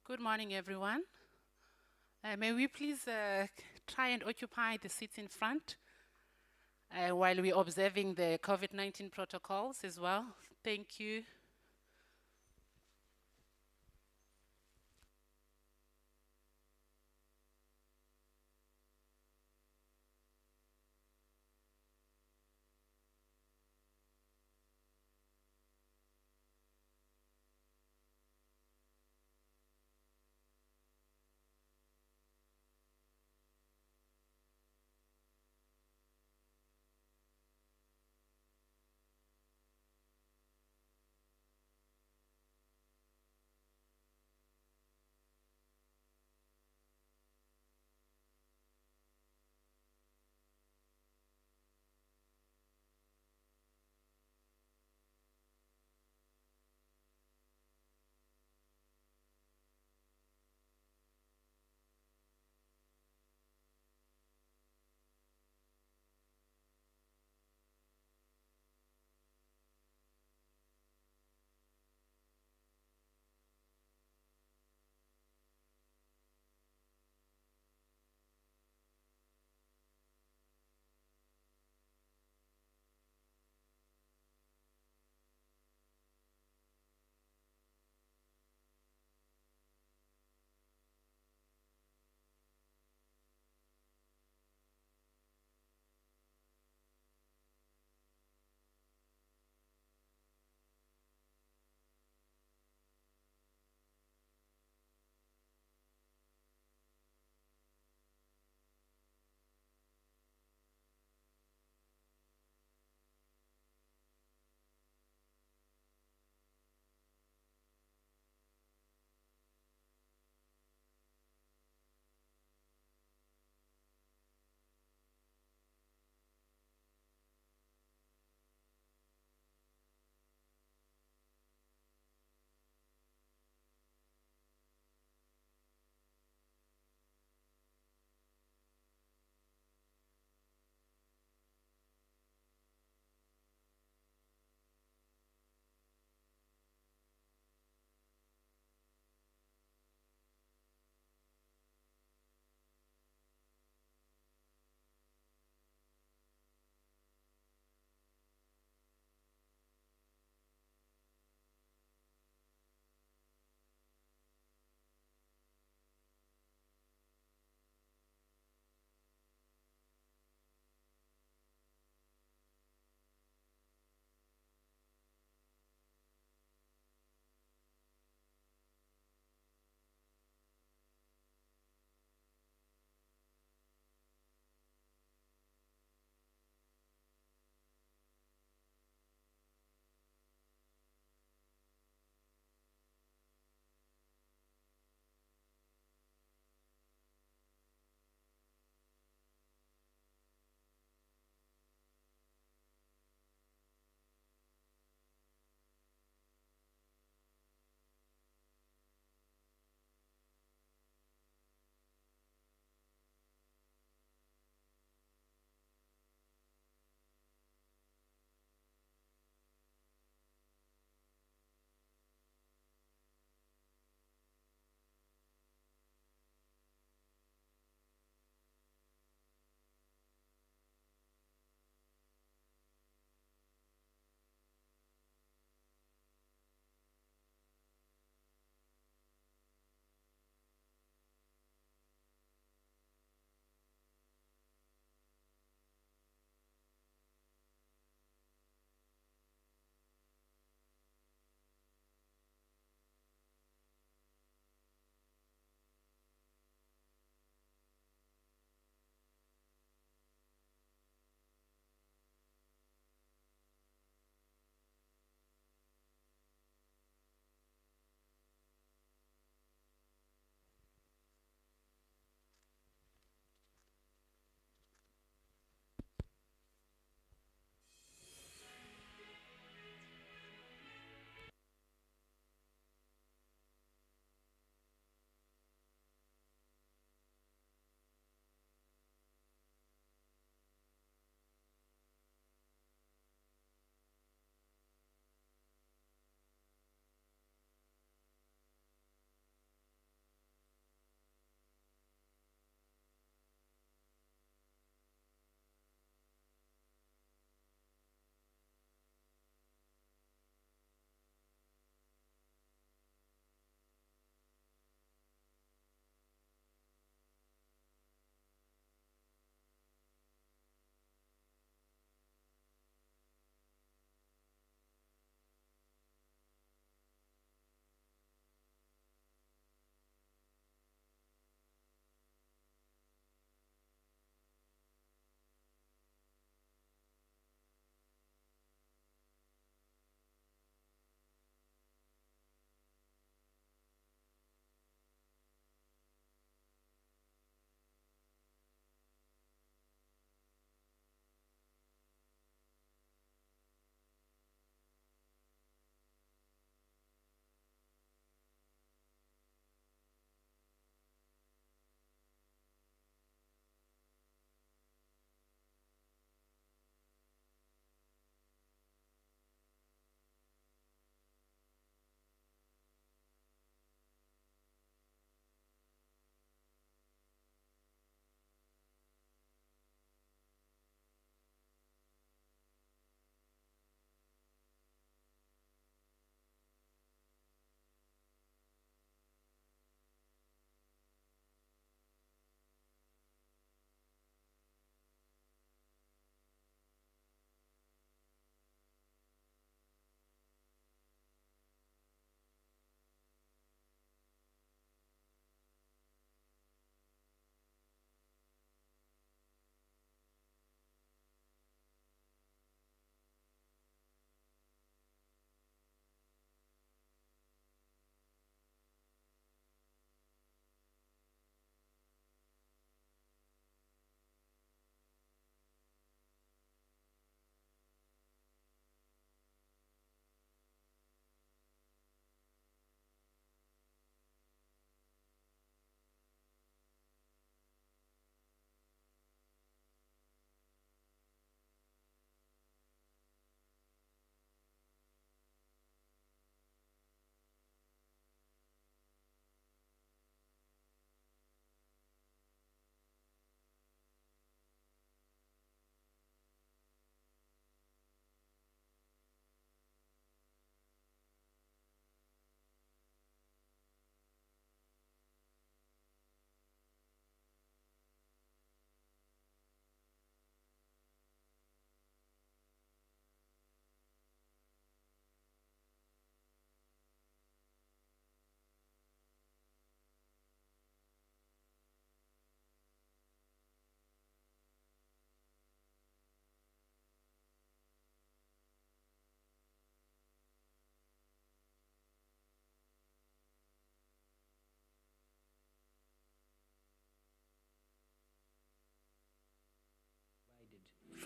Good morning, everyone. May we please try and occupy the seats in front while we're observing the COVID-19 protocols as well. Thank you.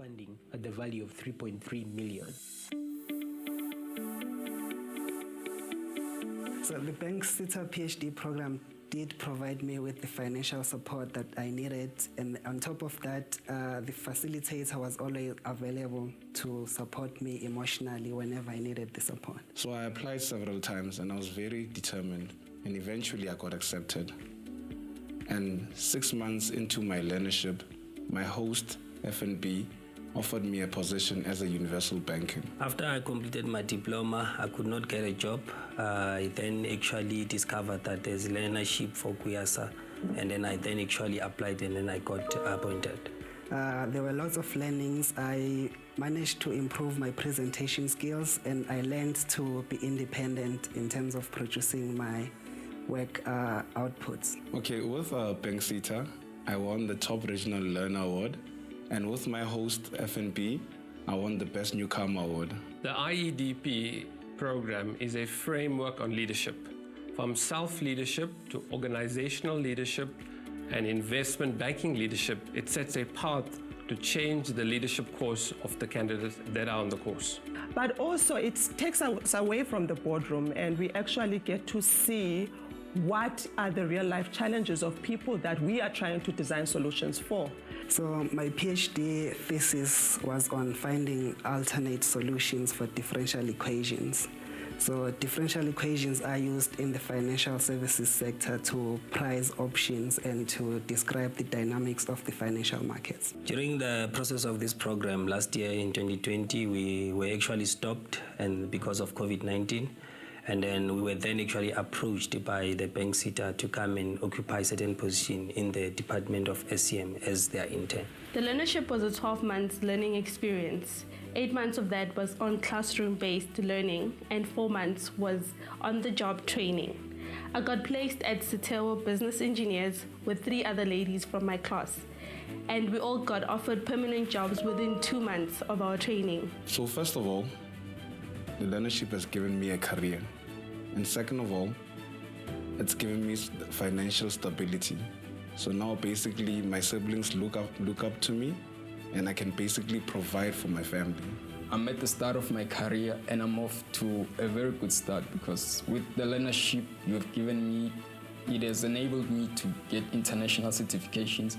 funding at the value of 3.3 million. So the BANKSETA PhD program did provide me with the financial support that I needed, and on top of that, the facilitator was always available to support me emotionally whenever I needed the support. So I applied several times and I was very determined, and eventually I got accepted. And 6 months into my learnership, my host, F&B, offered me a position as a universal banker. After I completed my diploma, I could not get a job. I then actually discovered that there's learnership for Kuyasa, and then I then actually applied and then I got appointed. There were lots of learnings. I managed to improve my presentation skills, and I learned to be independent in terms of producing my work outputs. Okay, with BANKSETA, I won the Top Regional Learner Award, and with my host, F&B, I won the Best Newcomer Award. The IEDP program is a framework on leadership, from self-leadership to organizational leadership and investment banking leadership. It sets a path to change the leadership course of the candidates that are on the course. But also it takes us away from the boardroom, and we actually get to see what are the real-life challenges of people that we are trying to design solutions for. So my PhD thesis was on finding alternate solutions for differential equations. So differential equations are used in the financial services sector to price options and to describe the dynamics of the financial markets. During the process of this program last year in 2020, we were actually stopped and because of COVID-19. And then we were then actually approached by the BANKSETA to come and occupy a certain position in the Department of SCM as their intern. The learnership was a 12-month learning experience. 8 months of that was on classroom-based learning, and 4 months was on-the-job training. I got placed at Sitewa Business Engineers with 3 other ladies from my class, and we all got offered permanent jobs within 2 months of our training. So first of all, the learnership has given me a career. And second of all, it's given me financial stability. So now basically my siblings look up to me, and I can basically provide for my family. I'm at the start of my career and I'm off to a very good start, because with the learnership you've given me, it has enabled me to get international certifications,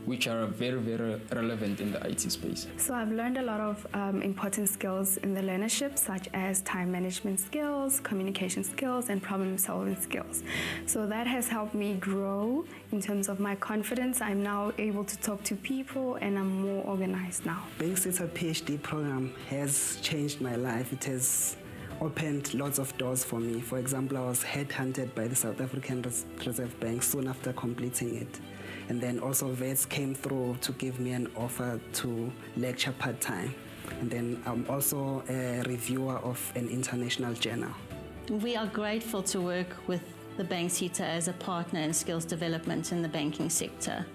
which are very, very relevant in the IT space. So I've learned a lot of important skills in the learnership, such as time management skills, communication skills, and problem-solving skills. So that has helped me grow in terms of my confidence. I'm now able to talk to people, and I'm more organized now. BANKSETA PhD program has changed my life. It has opened lots of doors for me. For example, I was headhunted by the South African Reserve Bank soon after completing it. And then also VETS came through to give me an offer to lecture part-time. And then I'm also a reviewer of an international journal. We are grateful to work with the BANKSETA as a partner in skills development in the banking sector.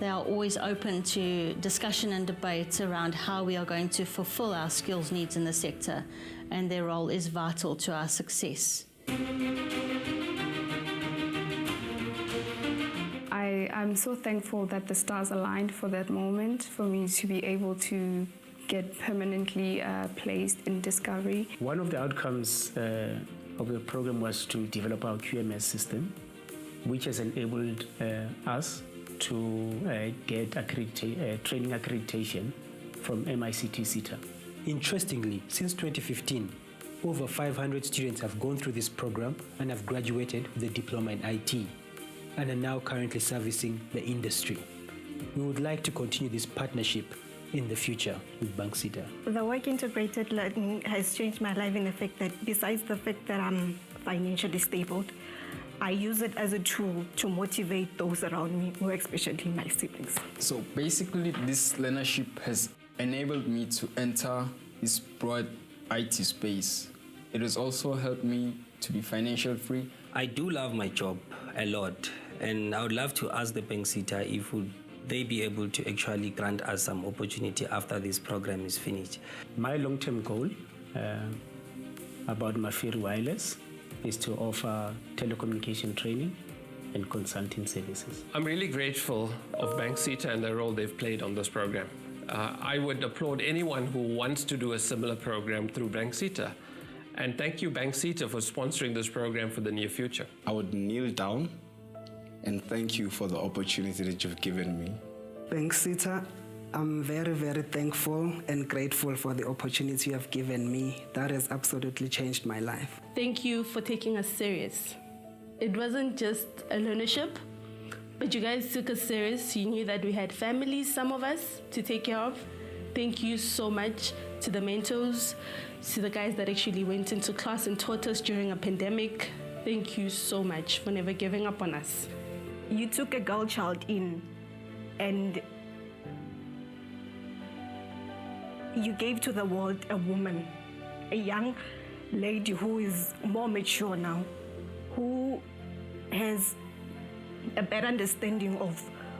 They are always open to discussion and debate around how we are going to fulfill our skills needs in the sector, and their role is vital to our success. I'm so thankful that the stars aligned for that moment, for me to be able to get permanently placed in Discovery. One of the outcomes of the program was to develop our QMS system, which has enabled us to get training accreditation from MICT-SETA. Interestingly, since 2015, over 500 students have gone through this program and have graduated with a diploma in IT and are now currently servicing the industry. We would like to continue this partnership in the future with BANKSETA. The work integrated learning has changed my life in the fact that besides the fact that I'm financially stable, I use it as a tool to motivate those around me, or especially my siblings. So basically this learnership has enabled me to enter this broad IT space. It has also helped me to be financially free. I do love my job a lot, and I would love to ask the BANKSETA if they be able to actually grant us some opportunity after this program is finished. My long-term goal about Mafiri Wireless is to offer telecommunication training and consulting services. I'm really grateful of BANKSETA and the role they've played on this program. I would applaud anyone who wants to do a similar program through BANKSETA. And thank you, BANKSETA, for sponsoring this program for the near future. I would kneel down and thank you for the opportunity that you've given me. BANKSETA, I'm very, very thankful and grateful for the opportunity you have given me. That has absolutely changed my life. Thank you for taking us serious. It wasn't just a learnership, but you guys took us serious. You knew that we had families, some of us, to take care of. Thank you so much to the mentors, to the guys that actually went into class and taught us during a pandemic. Thank you so much for never giving up on us. You took a girl child in and you gave to the world a woman, a young lady who is more mature now, who has a better understanding of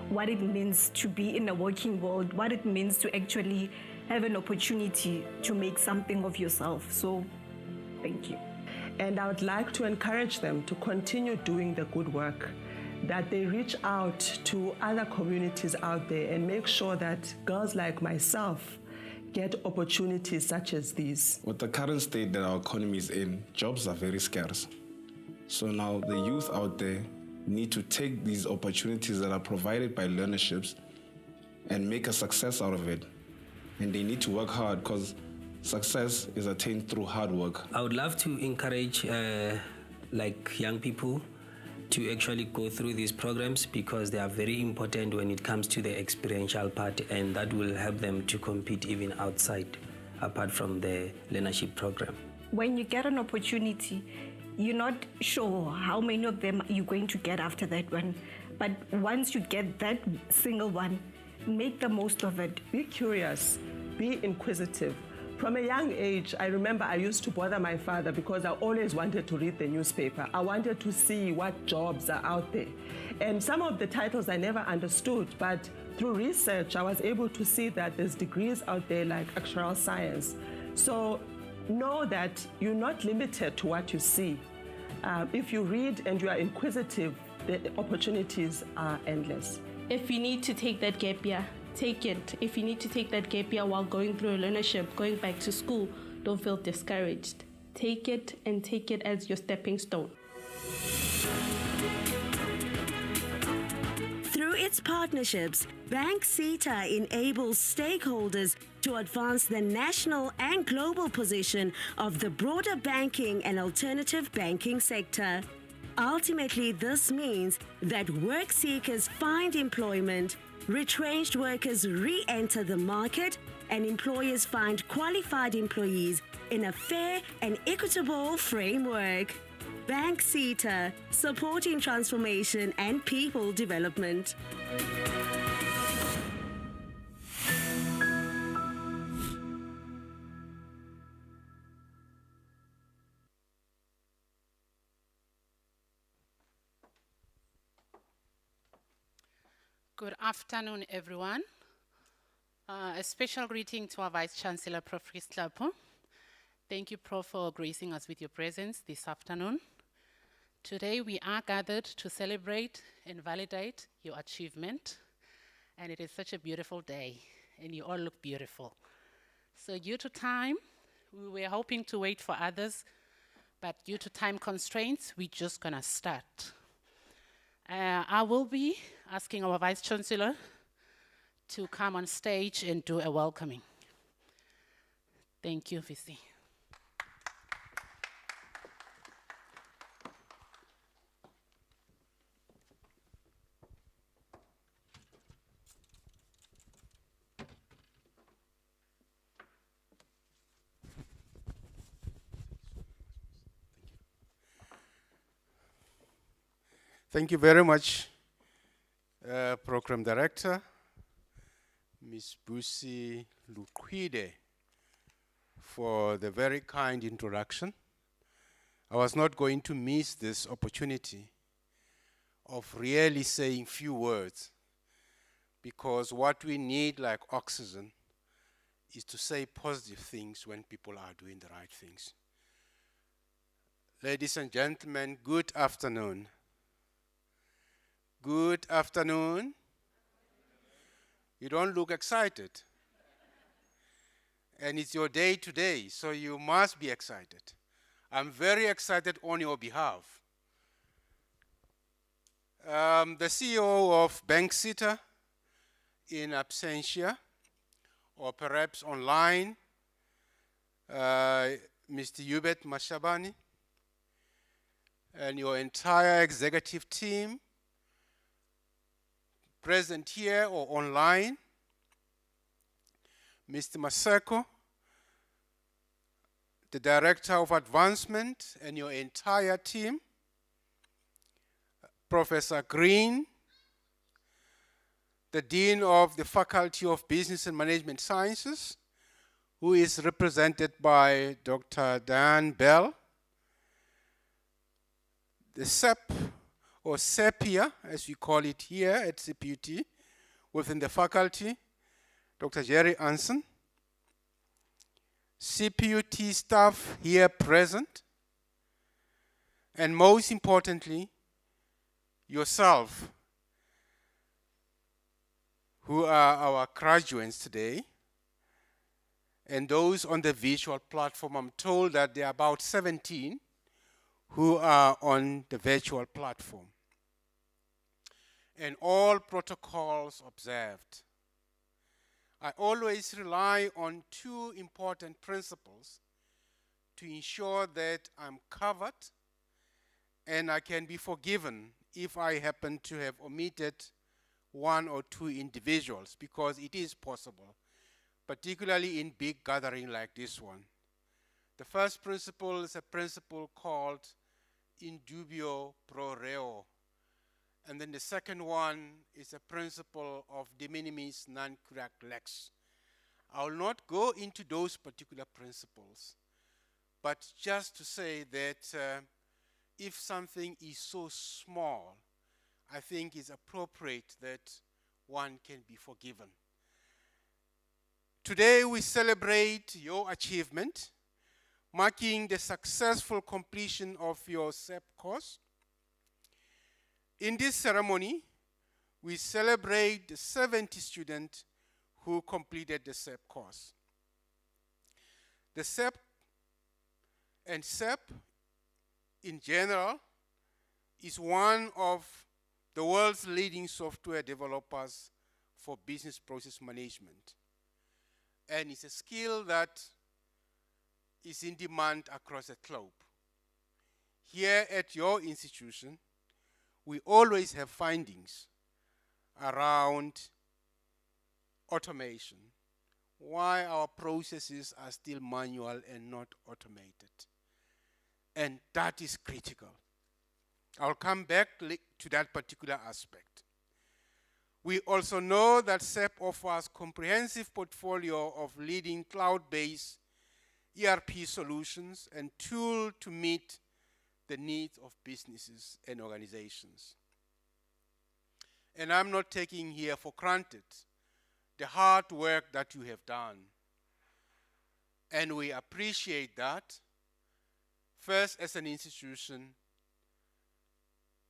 what it means to be in a working world, what it means to actually have an opportunity to make something of yourself. So, thank you. And I would like to encourage them to continue doing the good work, that they reach out to other communities out there and make sure that girls like myself get opportunities such as these. With the current state that our economy is in, jobs are very scarce. So now the youth out there need to take these opportunities that are provided by learnerships and make a success out of it. And they need to work hard because success is attained through hard work. I would love to encourage like young people to actually go through these programs because they are very important when it comes to the experiential part, and that will help them to compete even outside, apart from the learnership program. When you get an opportunity, you're not sure how many of them you're going to get after that one. But once you get that single one, make the most of it. Be curious, be inquisitive. From a young age, I remember I used to bother my father because I always wanted to read the newspaper. I wanted to see what jobs are out there. And some of the titles I never understood, but through research, I was able to see that there's degrees out there like actuarial science. So know that you're not limited to what you see. If you read and you are inquisitive, the opportunities are endless. If you need to take that gap year, take it. If you need to take that gap year while going through a learnership, going back to school, don't feel discouraged. Take it and take it as your stepping stone. Through its partnerships, BANKSETA enables stakeholders to advance the national and global position of the broader banking and alternative banking sector. Ultimately, this means that work seekers find employment, retrenched workers re-enter the market, and employers find qualified employees in a fair and equitable framework. BANKSETA, supporting transformation and people development. Good afternoon, everyone. A special greeting to our Vice Chancellor, Prof. Slapo. Thank you, Prof, for gracing us with your presence this afternoon. Today, we are gathered to celebrate and validate your achievement. And it is such a beautiful day, and you all look beautiful. So due to time, we were hoping to wait for others, but due to time constraints, we're just gonna start. I will be asking our Vice Chancellor to come on stage and do a welcoming. Thank you, VC. Thank you very much, Program Director, Ms. Busi Lukwide, for the very kind introduction. I was not going to miss this opportunity of really saying few words, because what we need, like oxygen, is to say positive things when people are doing the right things. Ladies and gentlemen, good afternoon. Good afternoon. You don't look excited. And it's your day today, so you must be excited. I'm very excited on your behalf. The CEO of BANKSETA in absentia, or perhaps online, Mr. Hubert Mashabani, and your entire executive team, present here or online, Mr. Maseko, the Director of Advancement and your entire team, Professor Green, the Dean of the Faculty of Business and Management Sciences, who is represented by Dr. Diane Bell, the SEP, or SEPIA, as we call it here at CPUT, within the faculty, Dr. Jerry Anson, CPUT staff here present, and most importantly, yourself, who are our graduates today, and those on the virtual platform. I'm told that there are about 17 who are on the virtual platform. And all protocols observed. I always rely on two important principles to ensure that I'm covered and I can be forgiven if I happen to have omitted one or two individuals, because it is possible, particularly in big gathering like this one. The first principle is a principle called in dubio pro reo. And then the second one is a principle of de minimis non curat lex. I will not go into those particular principles, but just to say that if something is so small, I think it's appropriate that one can be forgiven. Today we celebrate your achievement, marking the successful completion of your SEP course. In this ceremony, we celebrate the 70 students who completed the SEP course. The SEP and SEP in general is one of the world's leading software developers for business process management. And it's a skill that is in demand across the globe. Here at your institution, we always have findings around automation, why our processes are still manual and not automated. And that is critical. I'll come back to that particular aspect. We also know that SEP offers comprehensive portfolio of leading cloud-based ERP solutions and tools to meet the needs of businesses and organizations. And I'm not taking here for granted the hard work that you have done. And we appreciate that, first as an institution,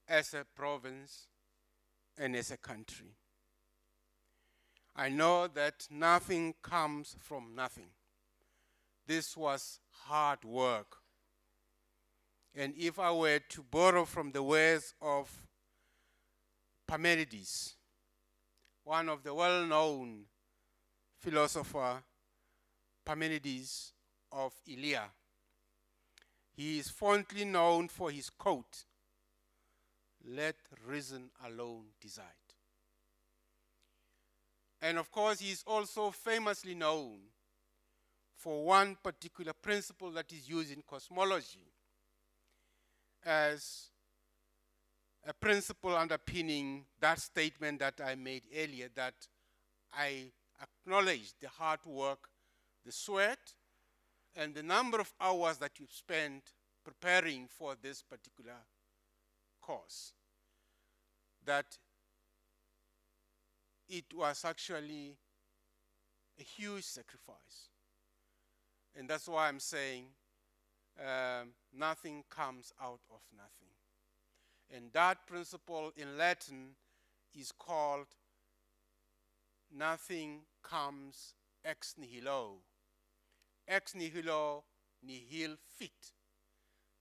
as a province, and as a country. I know that nothing comes from nothing. This was hard work. And if I were to borrow from the words of Parmenides, one of the well-known philosopher, Parmenides of Ilya, he is fondly known for his quote, "Let reason alone decide." And of course, he is also famously known for one particular principle that is used in cosmology as a principle underpinning that statement that I made earlier, that I acknowledge the hard work, the sweat, and the number of hours that you've spent preparing for this particular course, that it was actually a huge sacrifice. And that's why I'm saying nothing comes out of nothing. And that principle in Latin is called nothing comes ex nihilo. ex nihilo nihil fit.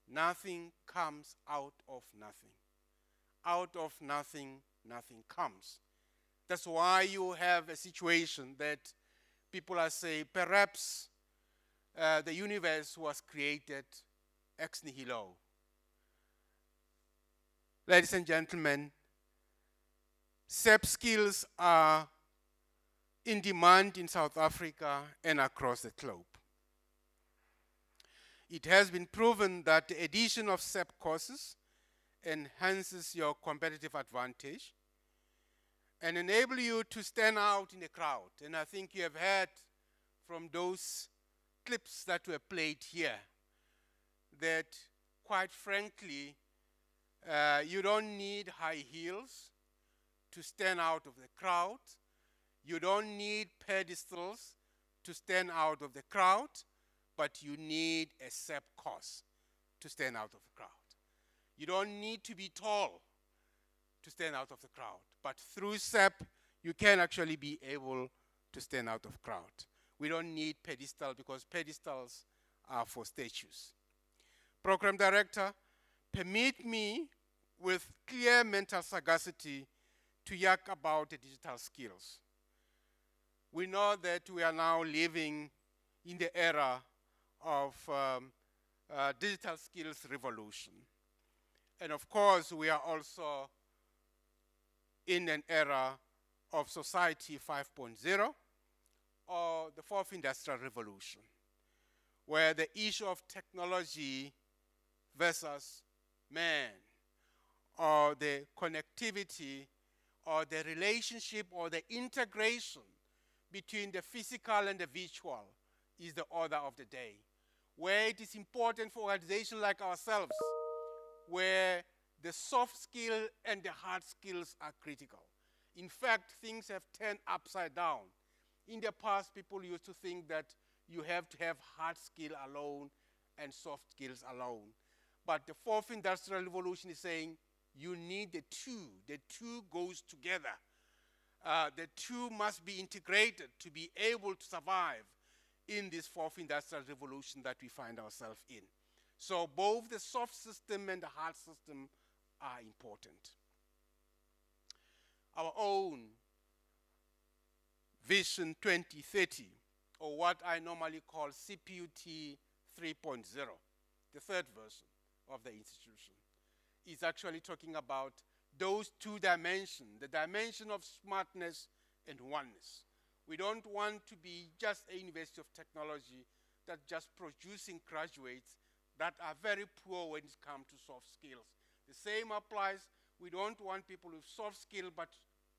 Nothing comes out of nothing. Out of nothing, nothing comes. That's why you have a situation that people are saying, perhaps the universe was created ex nihilo. Ladies and gentlemen, SAP skills are in demand in South Africa and across the globe. It has been proven that the addition of SAP courses enhances your competitive advantage and enable you to stand out in a crowd. And I think you have heard from those clips that were played here that, quite frankly, you don't need high heels to stand out of the crowd. You don't need pedestals to stand out of the crowd, but you need a SAP course to stand out of the crowd. You don't need to be tall to stand out of the crowd, but through SAP, you can actually be able to stand out of the crowd. We don't need pedestals because pedestals are for statues. Program Director, permit me with clear mental sagacity to yak about the digital skills. We know that we are now living in the era of digital skills revolution. And of course, we are also in an era of society 5.0 or the fourth industrial revolution, where the issue of technology versus man, or the connectivity, or the relationship, or the integration between the physical and the virtual is the order of the day, where it is important for organizations like ourselves, where the soft skill and the hard skills are critical. In fact, things have turned upside down. In the past, people used to think that you have to have hard skill alone and soft skills alone. But the fourth industrial revolution is saying you need the two. The two goes together. The two must be integrated to be able to survive in this fourth industrial revolution that we find ourselves in. So both the soft system and the hard system are important. Our own Vision 2030, or what I normally call CPUT 3.0, the third version of the institution, is actually talking about those two dimensions, the dimension of smartness and oneness. We don't want to be just a university of technology that's just producing graduates that are very poor when it comes to soft skills. The same applies. We don't want people with soft skills but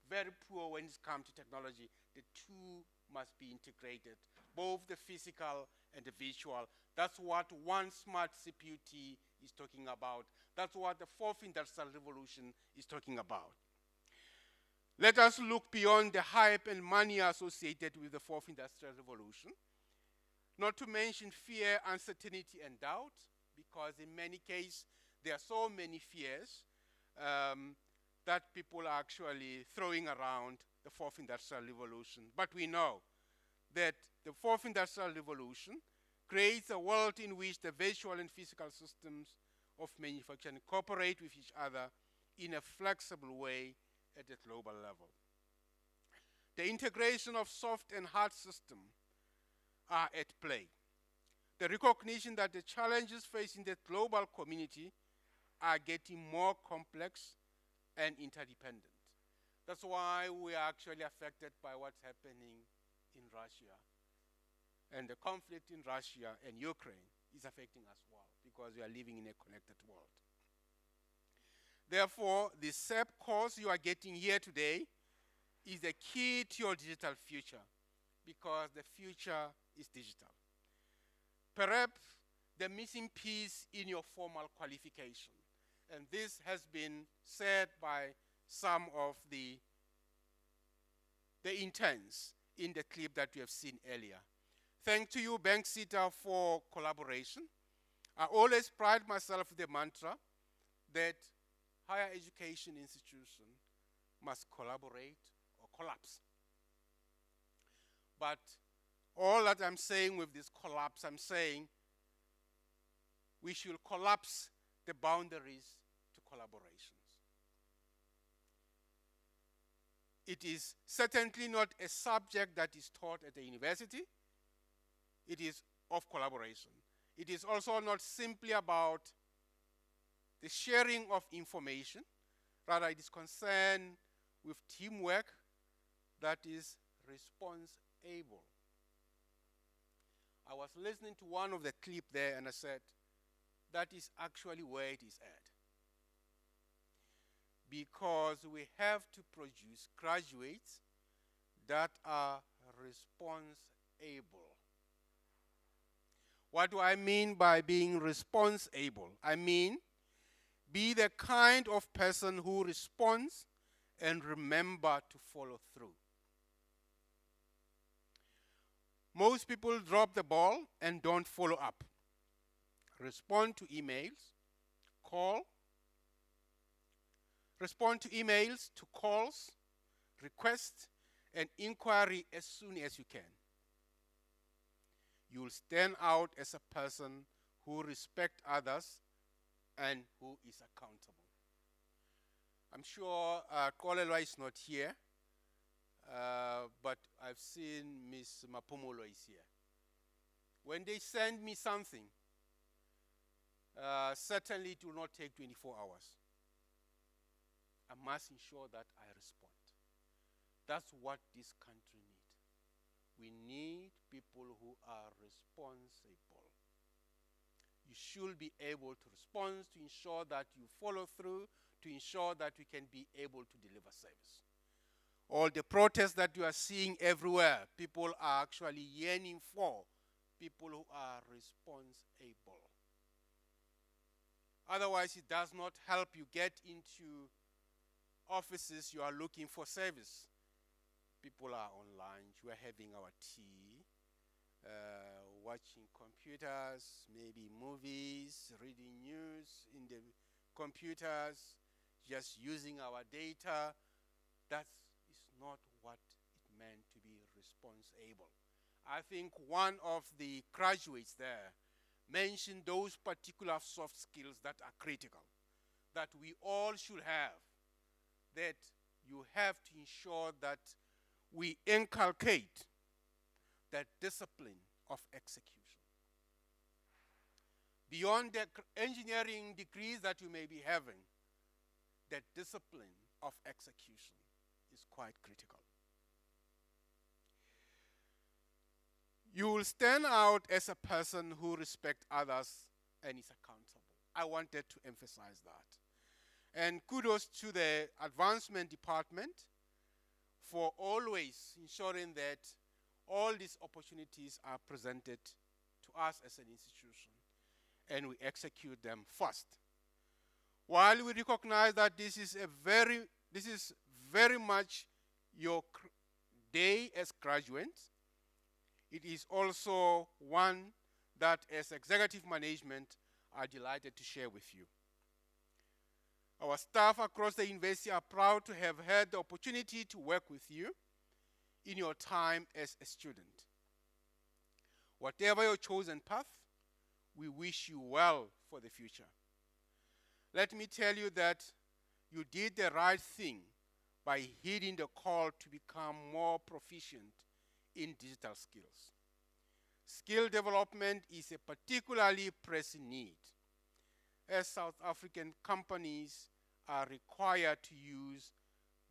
very poor when it comes to technology. The two must be integrated, both the physical and the virtual. That's what One Smart CPUT is talking about. That's what the fourth industrial revolution is talking about. Let us look beyond the hype and money associated with the fourth industrial revolution, not to mention fear, uncertainty, and doubt, because in many cases there are so many fears that people are actually throwing around the fourth industrial revolution. But we know that the fourth industrial revolution creates a world in which the virtual and physical systems of manufacturing cooperate with each other in a flexible way at a global level. The integration of soft and hard systems are at play. The recognition that the challenges facing the global community are getting more complex and interdependent. That's why we are actually affected by what's happening in Russia. And the conflict in Russia and Ukraine is affecting us well because we are living in a connected world. Therefore, the SAP course you are getting here today is the key to your digital future because the future is digital. Perhaps the missing piece in your formal qualification, and this has been said by some of the interns in the clip that we have seen earlier. Thanks to you, BANKSETA, for collaboration. I always pride myself with the mantra that higher education institutions must collaborate or collapse. But All that I'm saying with this collapse, I'm saying we should collapse the boundaries to collaborations. It is certainly not a subject that is taught at the university. It is of collaboration. It is also not simply about the sharing of information. Rather, it is concerned with teamwork that is responsible. I was listening to one of the clip there and I said, that is actually where it is at. Because we have to produce graduates that are responsible. What do I mean by being responsible? I mean, be the kind of person who responds and remember to follow through. Most people drop the ball and don't follow up. Respond to emails, respond to emails, to calls, requests, and inquiry as soon as you can. You will stand out as a person who respects others and who is accountable. I'm sure Kolelwa is not here, but I've seen Ms. Mapumulo is here. When they send me something, certainly it will not take 24 hours. I must ensure that I respond. That's what this country needs. We need people who are responsible. You should be able to respond, to ensure that you follow through, to ensure that we can be able to deliver service. All the protests that you are seeing everywhere, people are actually yearning for people who are responsible. Otherwise, it does not help you get into offices you are looking for service. People are on lunch, we're having our tea, watching computers, maybe movies, reading news in the computers, just using our data. That is not what it meant to be responsible. I think one of the graduates there mentioned those particular soft skills that are critical, that we all should have, that you have to ensure that we inculcate that discipline of execution. Beyond the engineering degrees that you may be having, that discipline of execution is quite critical. You will stand out as a person who respects others and is accountable. I wanted to emphasize that. And kudos to the advancement department for always ensuring that all these opportunities are presented to us as an institution and we execute them fast. While we recognize that this is very much your day as graduates, it is also one that as executive management are delighted to share with you. Our staff across the university are proud to have had the opportunity to work with you in your time as a student. Whatever your chosen path, we wish you well for the future. Let me tell you that you did the right thing by heeding the call to become more proficient in digital skills. Skill development is a particularly pressing need, as South African companies are required to use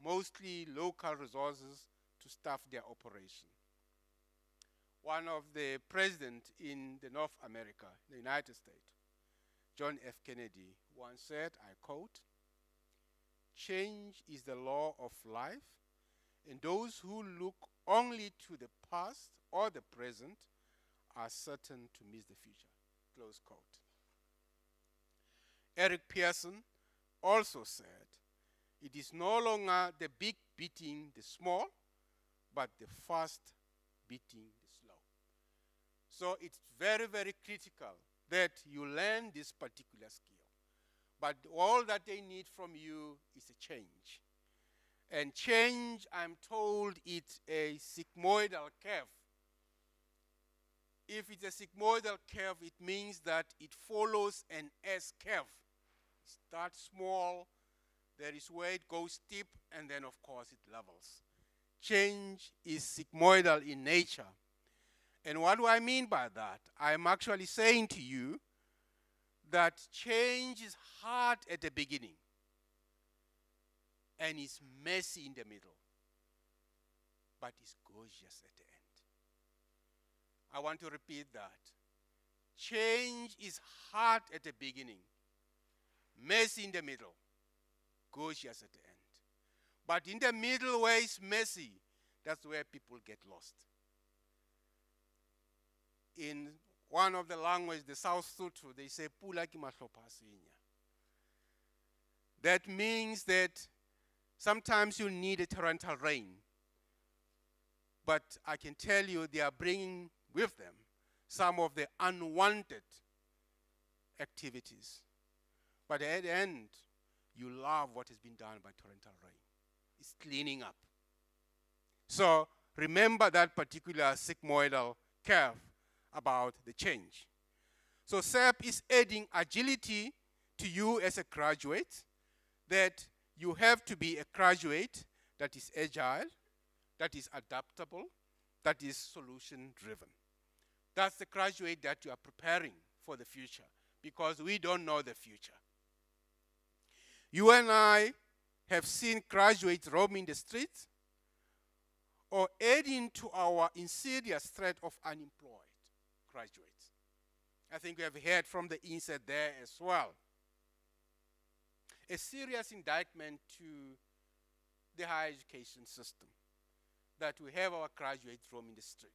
mostly local resources to staff their operation. One of the presidents in the North America, the United States, John F. Kennedy, once said, I quote, "Change is the law of life, and those who look only to the past or the present are certain to miss the future." Close quote. Eric Pearson also said, it is no longer the big beating the small, but the fast beating the slow. So it's very, very critical that you learn this particular skill. But all that they need from you is a change. And change, I'm told, it's a sigmoidal curve. If it's a sigmoidal curve, it means that it follows an S curve. It starts small, there is where it goes steep, and then of course it levels. Change is sigmoidal in nature. And what do I mean by that? I'm actually saying to you that change is hard at the beginning and is messy in the middle, but it's gorgeous at the end. I want to repeat that. Change is hard at the beginning, messy in the middle, gorgeous at the end. But in the middle where it's messy, that's where people get lost. In one of the languages, the South Sotho, they say, Pula ki mahlopha a senya. That means that sometimes you need a torrential rain. But I can tell you they are bringing with them some of the unwanted activities. But at the end, you love what has been done by torrential rain. It's cleaning up. So remember that particular sigmoidal curve about the change. So SAP is adding agility to you as a graduate, that you have to be a graduate that is agile, that is adaptable, that is solution-driven. That's the graduate that you are preparing for the future, because we don't know the future. You and I have seen graduates roaming the streets or adding to our insidious threat of unemployed graduates. I think we have heard from the inside there as well. A serious indictment to the higher education system that we have our graduates roaming the street.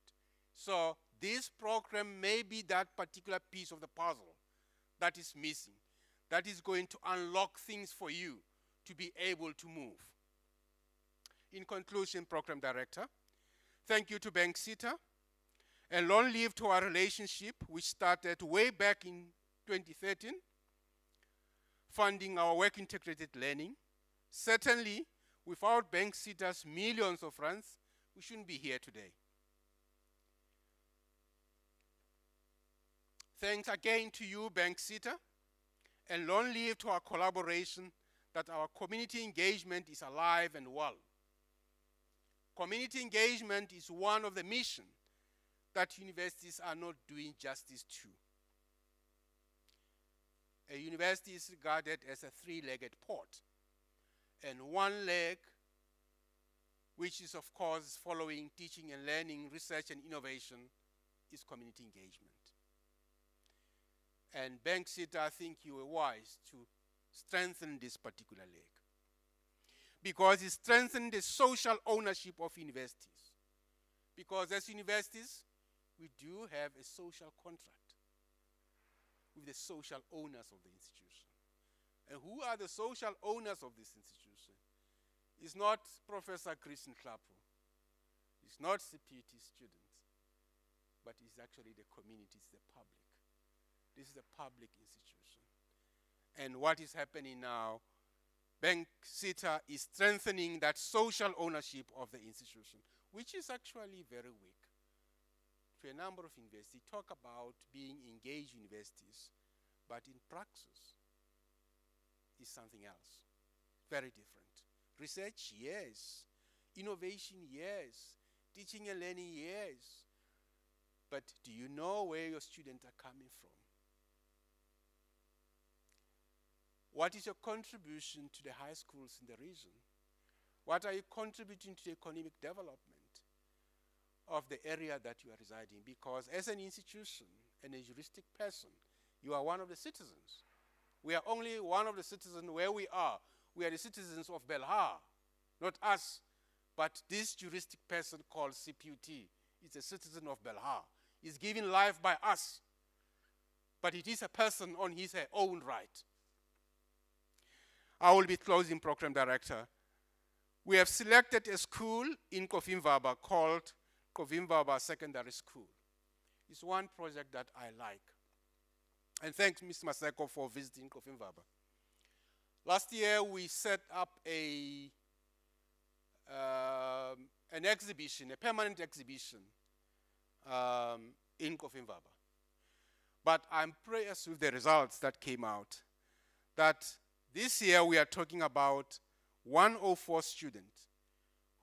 So this program may be that particular piece of the puzzle that is missing, that is going to unlock things for you to be able to move. In conclusion, Program Director, thank you to BANKSETA, and long live to our relationship, which started way back in 2013, funding our work integrated learning. Certainly, without BANKSETA's millions of rands, we shouldn't be here today. Thanks again to you, BANKSETA, and long live to our collaboration, that our community engagement is alive and well. Community engagement is one of the missions that universities are not doing justice to. A university is regarded as a three-legged pot, and one leg, which is of course following teaching and learning, research and innovation, is community engagement. And BANKSETA, I think you were wise to strengthen this particular leg, because it strengthens the social ownership of universities. Because as universities, we do have a social contract with the social owners of the institution. And who are the social owners of this institution? It's not Professor Chris Nhlapo, it's not CPT students, but it's actually the community, it's the public. This is a public institution. And what is happening now, BANKSETA is strengthening that social ownership of the institution, which is actually very weak. To a number of universities, talk about being engaged universities, but in praxis is something else, very different. Research, yes. Innovation, yes. Teaching and learning, yes. But do you know where your students are coming from? What is your contribution to the high schools in the region? What are you contributing to the economic development of the area that you are residing? Because as an institution and a juristic person, you are one of the citizens. We are only one of the citizens where we are. We are the citizens of Belhar, not us. But this juristic person called CPUT is a citizen of Belhar. He's given life by us. But it is a person on his own right. I will be closing, Program Director. We have selected a school in Kovimvaba called Kovimvaba Secondary School. It's one project that I like. And thanks, Mr. Maseko, for visiting Kovimvaba. Last year, we set up an exhibition, a permanent exhibition, in Kofimbaba. But I'm pleased with the results that came out, that this year we are talking about 104 students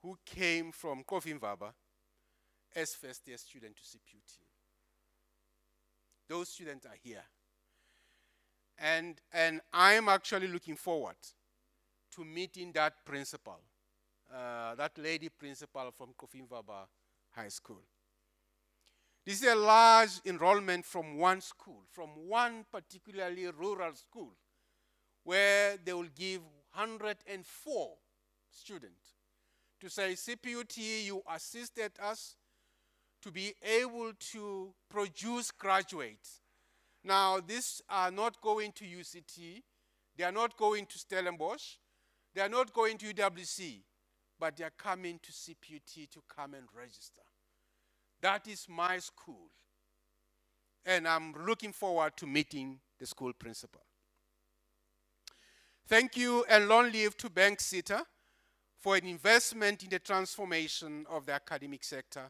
who came from Kofimbaba as first-year student to CPUT. Those students are here. And I'm actually looking forward to meeting that principal, that lady principal from Kofimbaba High School. This is a large enrollment from one school, from one particularly rural school, where they will give 104 students to say, CPUT, you assisted us to be able to produce graduates. Now, these are not going to UCT, they are not going to Stellenbosch, they are not going to UWC, but they are coming to CPUT to come and register. That is my school. And I'm looking forward to meeting the school principal. Thank you and long live to BANKSETA for an investment in the transformation of the academic sector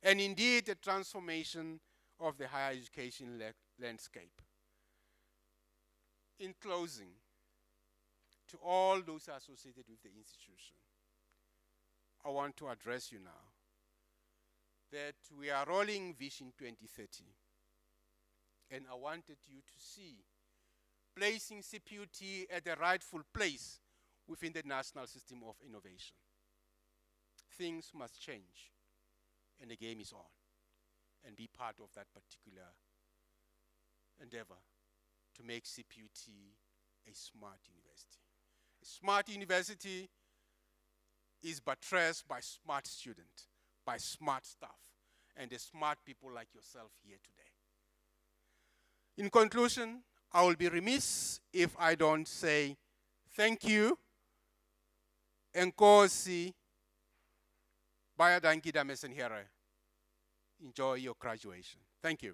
and indeed the transformation of the higher education landscape. In closing, to all those associated with the institution, I want to address you now that we are rolling Vision 2030, and I wanted you to see placing CPUT at the rightful place within the national system of innovation. Things must change, and the game is on, and be part of that particular endeavor to make CPUT a smart university. A smart university is buttressed by smart students, by smart staff, and the smart people like yourself here today. In conclusion, I will be remiss if I don't say thank you, Nkosi, Bayadankida Mesenhere. Enjoy your graduation. Thank you.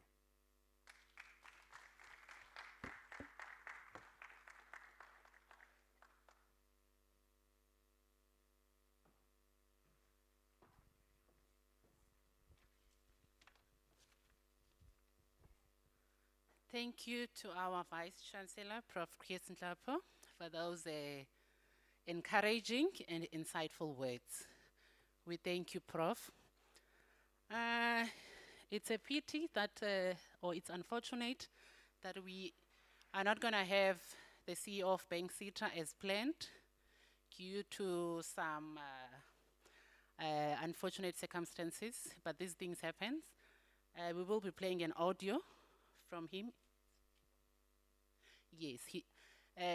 Thank you to our Vice Chancellor, Prof. Chris Nhlapo, for those encouraging and insightful words. We thank you, Prof. It's a pity that, or it's unfortunate that we are not going to have the CEO of BANKSETA as planned due to some unfortunate circumstances, but these things happen. We will be playing an audio from him. Yes,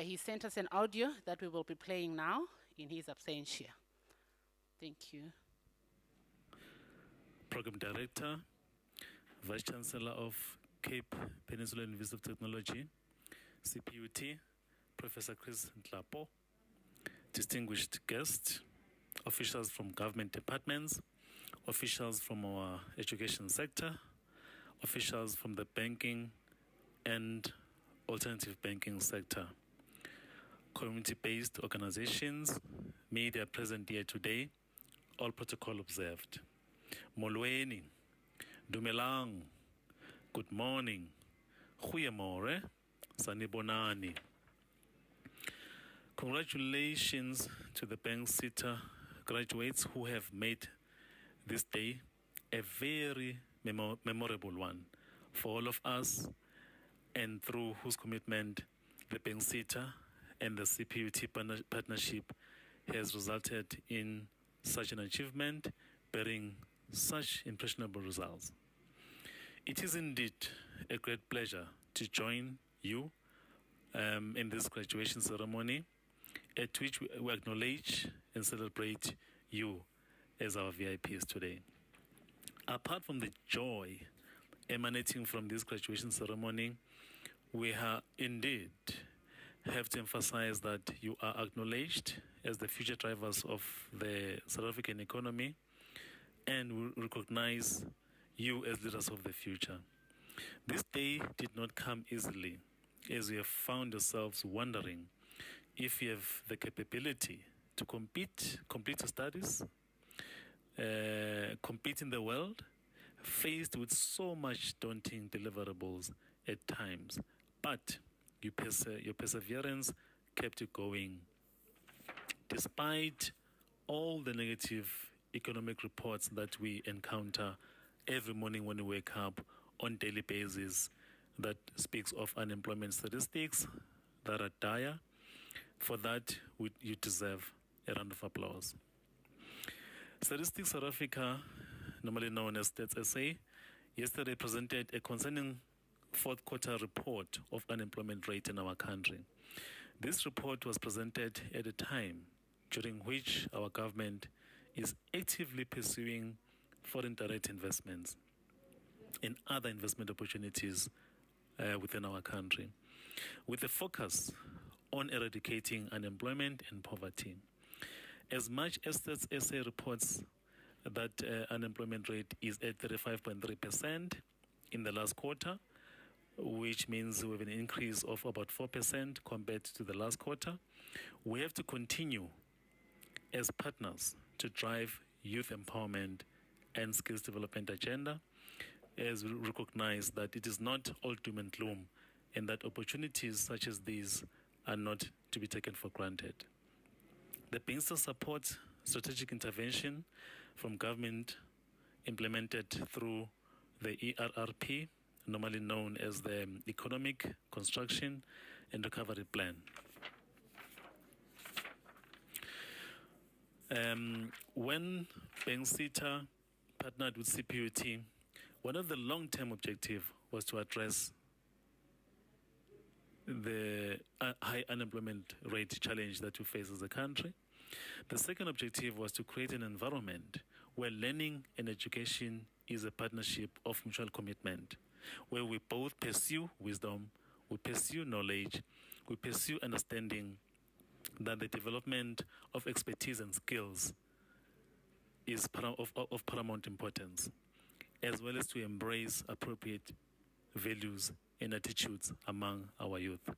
he sent us an audio that we will be playing now in his absentia. Thank you. Program Director, Vice Chancellor of Cape Peninsula University of Technology, CPUT, Professor Chris Nhlapo, distinguished guests, officials from government departments, officials from our education sector, officials from the banking and alternative banking sector, community-based organizations, media present here today, all protocol observed. Molweni, dumelang, good morning, goeiemorgen, sanibonani. Congratulations to the BANKSETA graduates who have made this day a very memorable one for all of us, and through whose commitment the BANKSETA and the CPUT partnership has resulted in such an achievement, bearing such impressionable results. It is indeed a great pleasure to join you in this graduation ceremony, at which we acknowledge and celebrate you as our VIPs today. Apart from the joy emanating from this graduation ceremony, we indeed have to emphasize that you are acknowledged as the future drivers of the South African economy, and we recognize you as leaders of the future. This day did not come easily, as we have found yourselves wondering if you have the capability to complete your studies, compete in the world, faced with so much daunting deliverables at times, but your perseverance kept you going. Despite all the negative economic reports that we encounter every morning when we wake up on daily basis, that speaks of unemployment statistics that are dire, for that you deserve a round of applause. Statistics South Africa, normally known as Stats SA, yesterday presented a concerning fourth quarter report of unemployment rate in our country. This report was presented at a time during which our government is actively pursuing foreign direct investments and other investment opportunities within our country, with a focus on eradicating unemployment and poverty. As much as Stats SA reports that unemployment rate is at 35.3% in the last quarter, which means we have an increase of about 4% compared to the last quarter, we have to continue as partners to drive youth empowerment and skills development agenda, as we recognize that it is not all doom and gloom and that opportunities such as these are not to be taken for granted. The BANKSETA supports strategic intervention from government implemented through the ERRP, normally known as the Economic Construction and Recovery Plan. When BANKSETA partnered with CPUT, one of the long-term objectives was to address the high unemployment rate challenge that we face as a country. The second objective was to create an environment where learning and education is a partnership of mutual commitment, where we both pursue wisdom, we pursue knowledge, we pursue understanding that the development of expertise and skills is of paramount importance, as well as to embrace appropriate values and attitudes among our youth.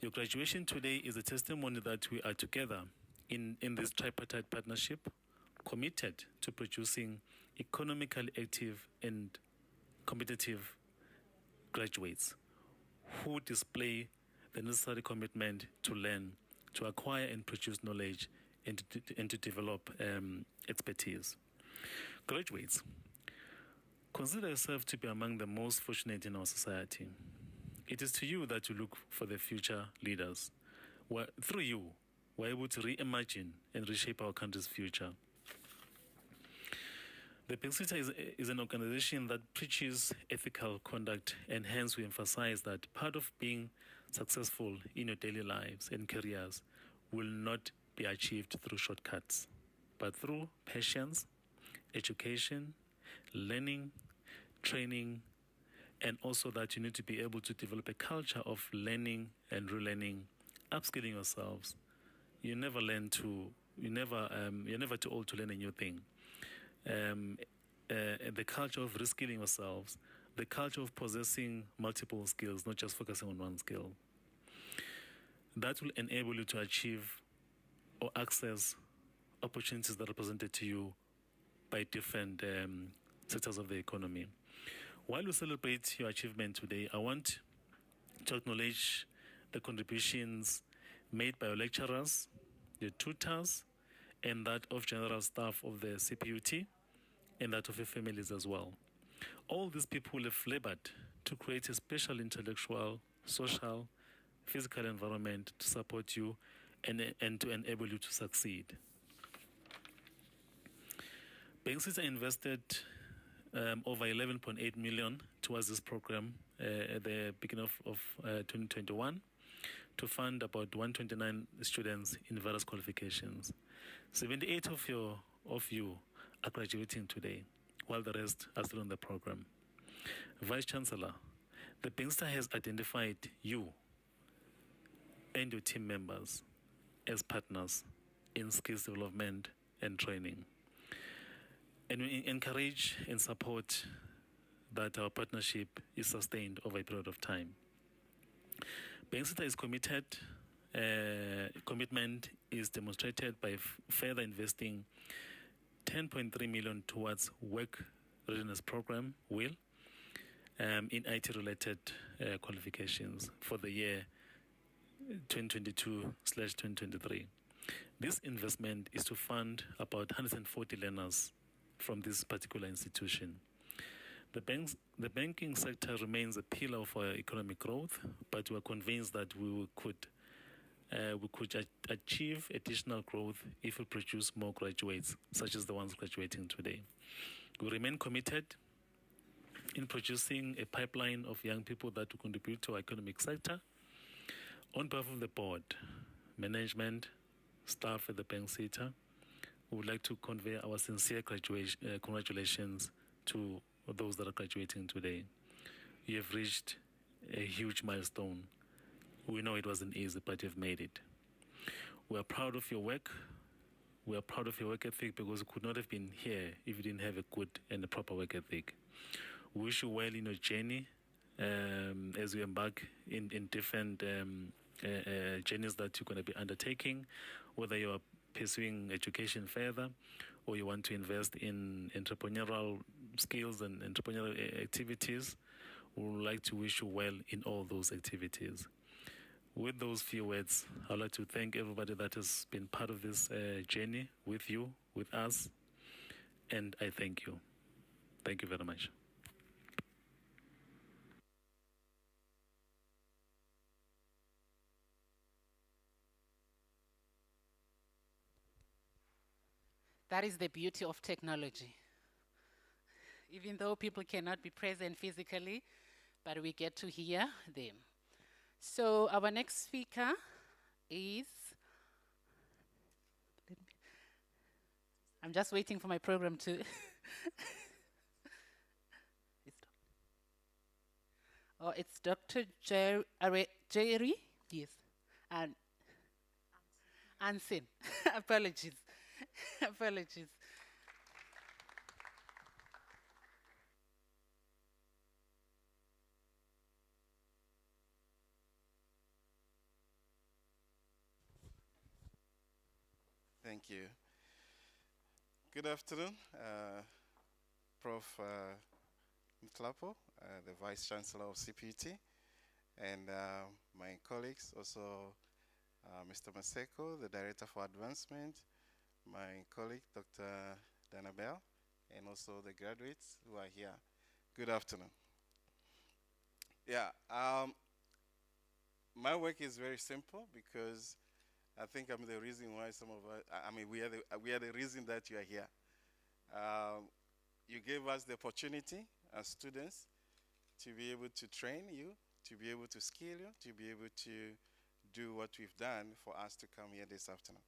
Your graduation today is a testimony that we are together in this tripartite partnership, committed to producing economically active and competitive graduates who display the necessary commitment to learn, to acquire and produce knowledge, and to develop expertise. Graduates, consider yourself to be among the most fortunate in our society. It is to you that you look for the future leaders. Through you, we're able to reimagine and reshape our country's future. The BANKSETA is an organization that preaches ethical conduct, and hence we emphasize that part of being successful in your daily lives and careers will not be achieved through shortcuts, but through patience, education, learning, training, and also that you need to be able to develop a culture of learning and relearning, upskilling yourselves. You're never too old to learn a new thing. The culture of reskilling yourselves, the culture of possessing multiple skills, not just focusing on one skill. That will enable you to achieve or access opportunities that are presented to you by different sectors of the economy. While we celebrate your achievement today, I want to acknowledge the contributions made by your lecturers, your tutors, and that of general staff of the CPUT, and that of your families as well. All these people have labored to create a special intellectual, social, physical environment to support you and to enable you to succeed. BANKSETA invested over 11.8 million towards this program at the beginning of 2021 to fund about 129 students in various qualifications. 78 of you are graduating today, while the rest are still in the program. Vice Chancellor, the BANKSETA has identified you and your team members as partners in skills development and training. And we encourage and support that our partnership is sustained over a period of time. BANKSETA is committed. Commitment is demonstrated by further investing 10.3 million towards work readiness program will in IT-related qualifications for the year 2022/2023. This investment is to fund about 140 learners from this particular institution. The banking sector remains a pillar of our economic growth, but we are convinced that we could achieve additional growth if we produce more graduates, such as the ones graduating today. We remain committed in producing a pipeline of young people that will contribute to our economic sector. On behalf of the board, management, staff at the BANKSETA, we would like to convey our sincere congratulations to those that are graduating today. You have reached a huge milestone. We know it wasn't easy, but you've made it. We are proud of your work. We are proud of your work ethic because we could not have been here if you didn't have a good and a proper work ethic. We wish you well in your journey as you embark in different journeys that you're going to be undertaking, whether you are pursuing education further or you want to invest in entrepreneurial skills and entrepreneurial activities. We would like to wish you well in all those activities. With those few words, I'd like to thank everybody that has been part of this journey with you, with us, and I thank you. Thank you very much. That is the beauty of technology. Even though people cannot be present physically, but we get to hear them. So our next speaker is, I'm just waiting for my program to, it's Dr. Jerry, yes, and Ansin, apologies. Apologies. Thank you. Good afternoon, Prof. Mtlapo, the Vice Chancellor of CPUT, and my colleagues, also Mr. Maseko, the Director for Advancement, my colleague, Dr. Danabel, and also the graduates who are here. Good afternoon. Yeah, my work is very simple because I think I'm the reason why some of us, we are the reason that you are here. You gave us the opportunity as students to be able to train you, to be able to skill you, to be able to do what we've done for us to come here this afternoon.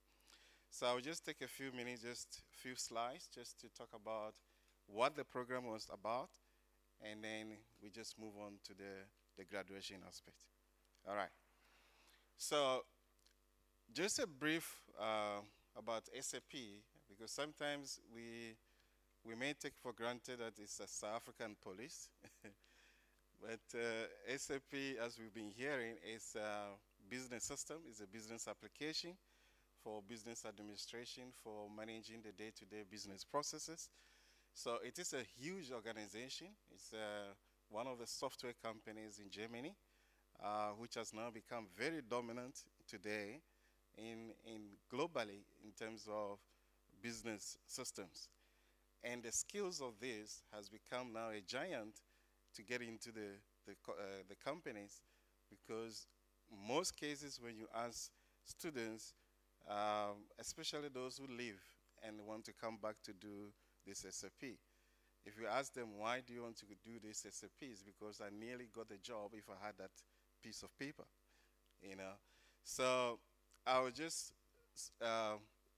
So I'll just take a few minutes, just a few slides, just to talk about what the program was about, and then we just move on to the graduation aspect. All right. So just a brief about SAP, because sometimes we may take for granted that it's a South African police, but SAP, as we've been hearing, is a business system, is a business application for business administration, for managing the day-to-day business processes. So it is a huge organization. It's one of the software companies in Germany, which has now become very dominant today in globally in terms of business systems. And the skills of this has become now a giant to get into the companies, because most cases when you ask students, especially those who leave and want to come back to do this SAP, if you ask them, why do you want to do this SAP, it's because I nearly got the job if I had that piece of paper, you know. So I will just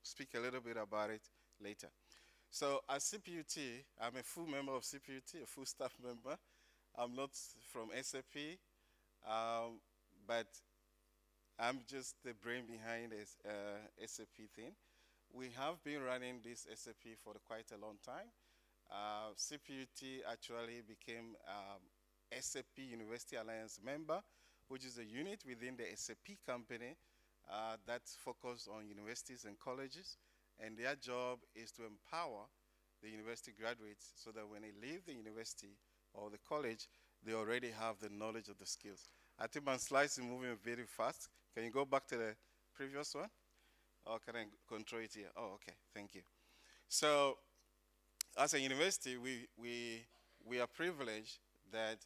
speak a little bit about it later. So at CPUT, I'm a full member of CPUT, a full staff member. I'm not from SAP, but I'm just the brain behind this SAP thing. We have been running this SAP for quite a long time. CPUT actually became SAP University Alliance member, which is a unit within the SAP company that focuses on universities and colleges. And their job is to empower the university graduates so that when they leave the university or the college, they already have the knowledge of the skills. I think my slides is moving very fast. Can you go back to the previous one? Or can I control it here? Oh, okay, thank you. So as a university, we are privileged that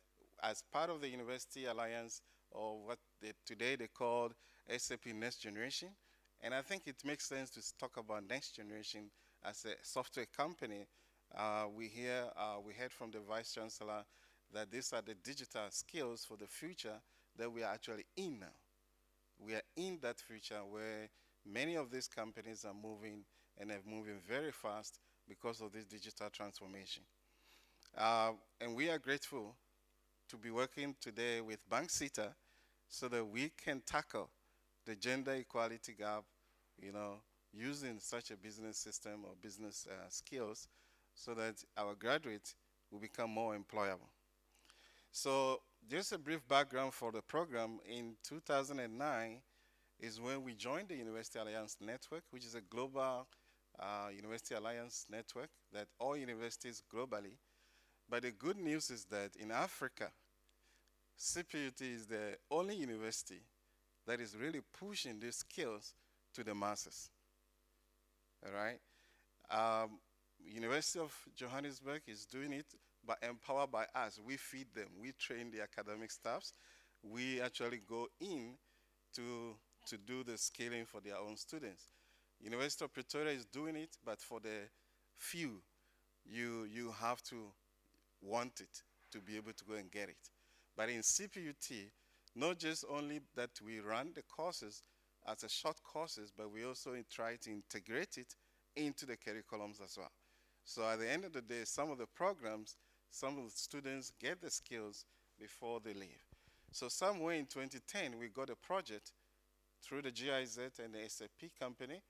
as part of the University Alliance, or what today they call SAP Next Generation, and I think it makes sense to talk about Next Generation as a software company. We heard from the Vice Chancellor that these are the digital skills for the future that we are actually in now. We are in that future where many of these companies are moving, and are moving very fast because of this digital transformation. And we are grateful to be working today with BANKSETA so that we can tackle the gender equality gap, using such a business system or business skills so that our graduates will become more employable. So just a brief background for the program. In 2009 is when we joined the University Alliance Network, which is a global University Alliance network that all universities globally. But the good news is that in Africa, CPUT is the only university that is really pushing these skills to the masses. All right? University of Johannesburg is doing it, but empowered by us. We feed them. We train the academic staffs. We actually go in to do the scaling for their own students. University of Pretoria is doing it, but for the few, you have to want it to be able to go and get it. But in CPUT, not just only that we run the courses as a short courses, but we also try to integrate it into the curriculums as well. So at the end of the day, some of the programs, some of the students get the skills before they leave. So somewhere in 2010, we got a project through the GIZ and the SAP company,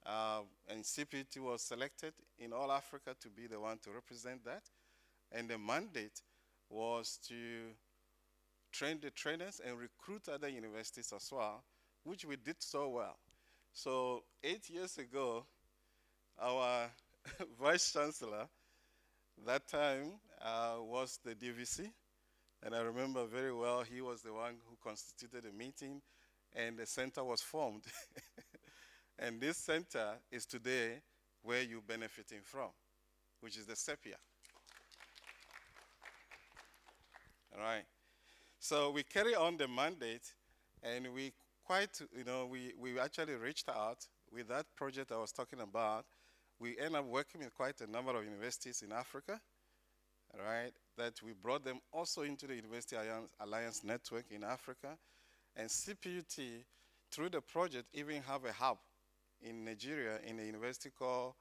and CPUT was selected in all Africa to be the one to represent that. And the mandate was to train the trainers and recruit other universities as well, which we did so well. So 8 years ago, our Vice Chancellor, that time was the DVC, and I remember very well he was the one who constituted the meeting, and the center was formed. And this center is today where you're benefiting from, which is the SEPIA. All right. So we carry on the mandate, and we we actually reached out with that project I was talking about. We end up working with quite a number of universities in Africa, all right, that we brought them also into the University Alliance Network in Africa. And CPUT, through the project, even have a hub in Nigeria in a university called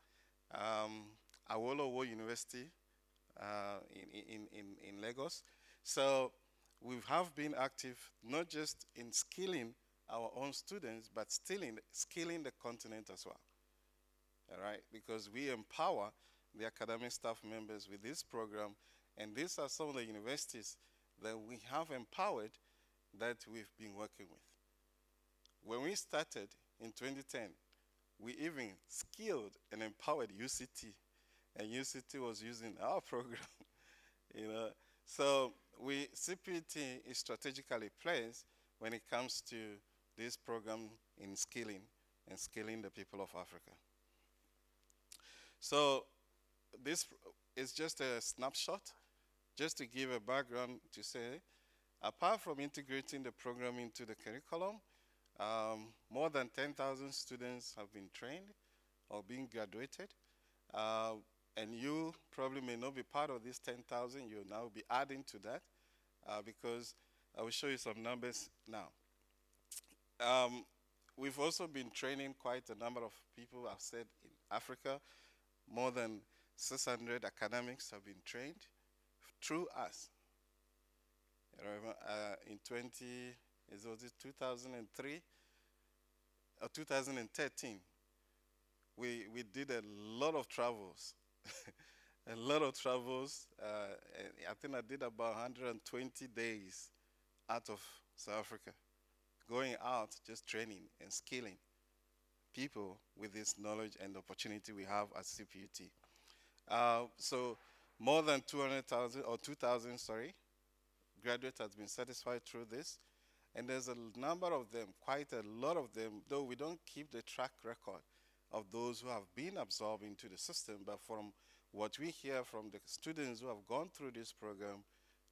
Awolowo University in Lagos. So we have been active not just in skilling our own students, but skilling the continent as well. All right, because we empower the academic staff members with this program, and these are some of the universities that we have empowered that we've been working with. When we started in 2010, we even skilled and empowered UCT, and UCT was using our program. So CPUT is strategically placed when it comes to this program in skilling and scaling the people of Africa. So this is just a snapshot, just to give a background to say, apart from integrating the program into the curriculum, more than 10,000 students have been trained or being graduated. And you probably may not be part of this 10,000. You'll now be adding to that because I will show you some numbers now. We've also been training quite a number of people, I've said, in Africa. More than 600 academics have been trained through us. In 2003 or 2013, we did a lot of travels. A lot of travels. I think I did about 120 days out of South Africa, going out, just training and skilling people with this knowledge and opportunity we have at CPUT. So more than 200,000 or 2,000, sorry, graduates has been satisfied through this. And there's a number of them, quite a lot of them, though we don't keep the track record of those who have been absorbed into the system, but from what we hear from the students who have gone through this program,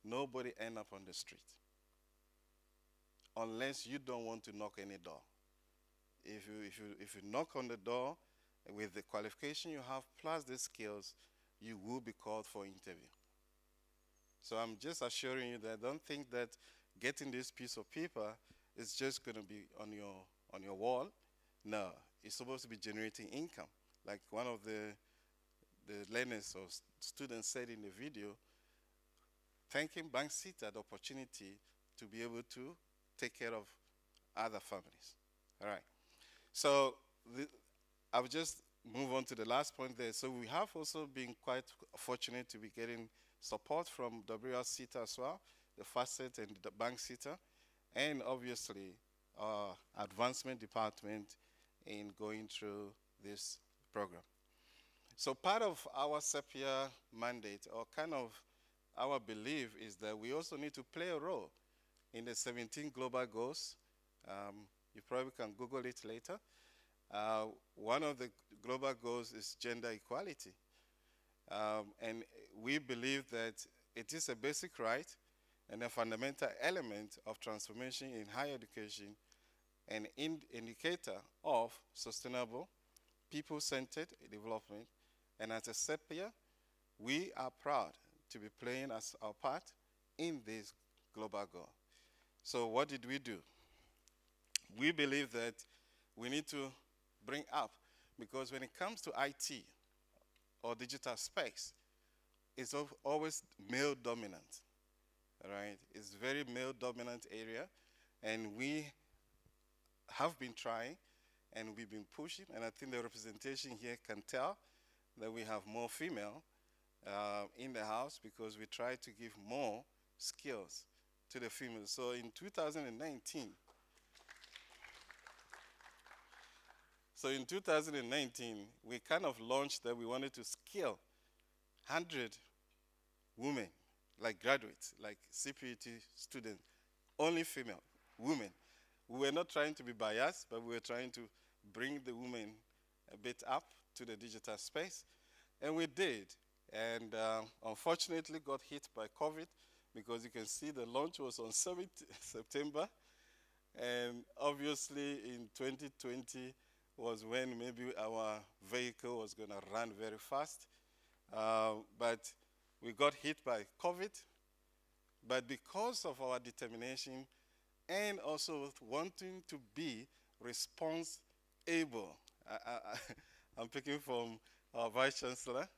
nobody end up on the street. Unless you don't want to knock any door. If you knock on the door with the qualification you have plus the skills, you will be called for interview. So I'm just assuring you that don't think that getting this piece of paper is just going to be on your wall. No, it's supposed to be generating income. Like one of the learners or students said in the video, thanking BANKSETA the opportunity to be able to take care of other families. All right. So I'll just move on to the last point there. So we have also been quite fortunate to be getting support from WRCETA as well, the FACET and the BANKSETA, and obviously our advancement department in going through this program. So part of our SEPIA mandate, or kind of our belief, is that we also need to play a role in the 17 global goals. You probably can Google it later. One of the global goals is gender equality. And we believe that it is a basic right and a fundamental element of transformation in higher education, an indicator of sustainable, people-centered development. And as a SEPIA, we are proud to be playing as our part in this global goal. So what did we do? We believe that we need to bring up, because when it comes to IT or digital space, it's always male dominant, right? It's very male dominant area, and we have been trying and we've been pushing, and I think the representation here can tell that we have more female in the house, because we try to give more skills to the females. So in 2019, we kind of launched that we wanted to skill 100 women, like graduates, like CPET students, only female, women. We were not trying to be biased, but we were trying to bring the women a bit up to the digital space, and we did. And unfortunately got hit by COVID, because you can see the launch was on 7th September, and obviously in 2020 was when maybe our vehicle was going to run very fast. But we got hit by COVID. But because of our determination and also wanting to be response able, I'm picking from our Vice Chancellor,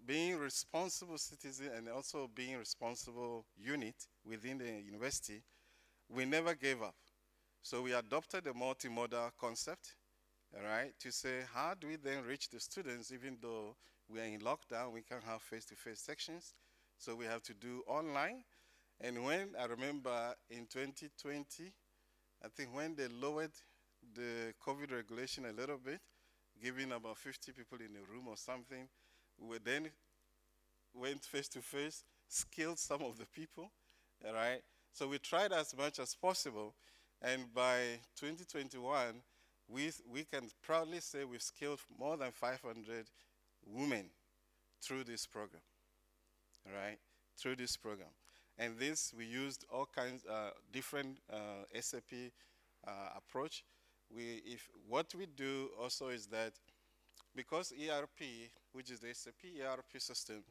being responsible citizen and also being responsible unit within the university, we never gave up. So we adopted a multimodal concept, all right, to say, how do we then reach the students? Even though we are in lockdown, we can't have face-to-face sections, so we have to do online. And when I remember in 2020, I think when they lowered the COVID regulation a little bit, giving about 50 people in a room or something, we then went face-to-face, skilled some of the people, all right? So we tried as much as possible, and by 2021, we can proudly say we've skilled more than 500 women through this program, all right? Through this program. And this, we used all kinds of different SAP approach. What we do also is that, because ERP, which is the SAP ERP system,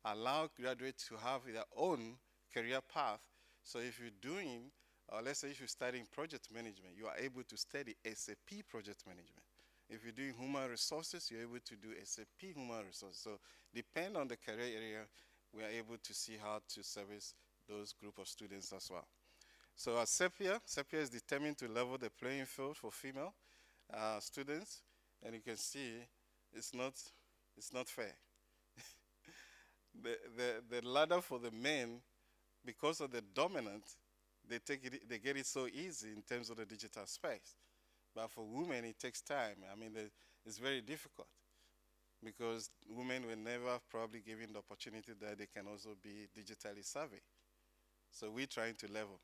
allow graduates to have their own career path. So if you're doing, let's say if you're studying project management, you are able to study SAP project management. If you're doing human resources, you're able to do SAP human resources. So depend on the career area, we are able to see how to service those group of students as well. So as SEPIA is determined to level the playing field for female students, and you can see it's not fair. The ladder for the men, because of the dominant, they get it so easy in terms of the digital space. But for women, it takes time. I mean, it's very difficult. because women were never probably given the opportunity that they can also be digitally savvy. So we're trying to level.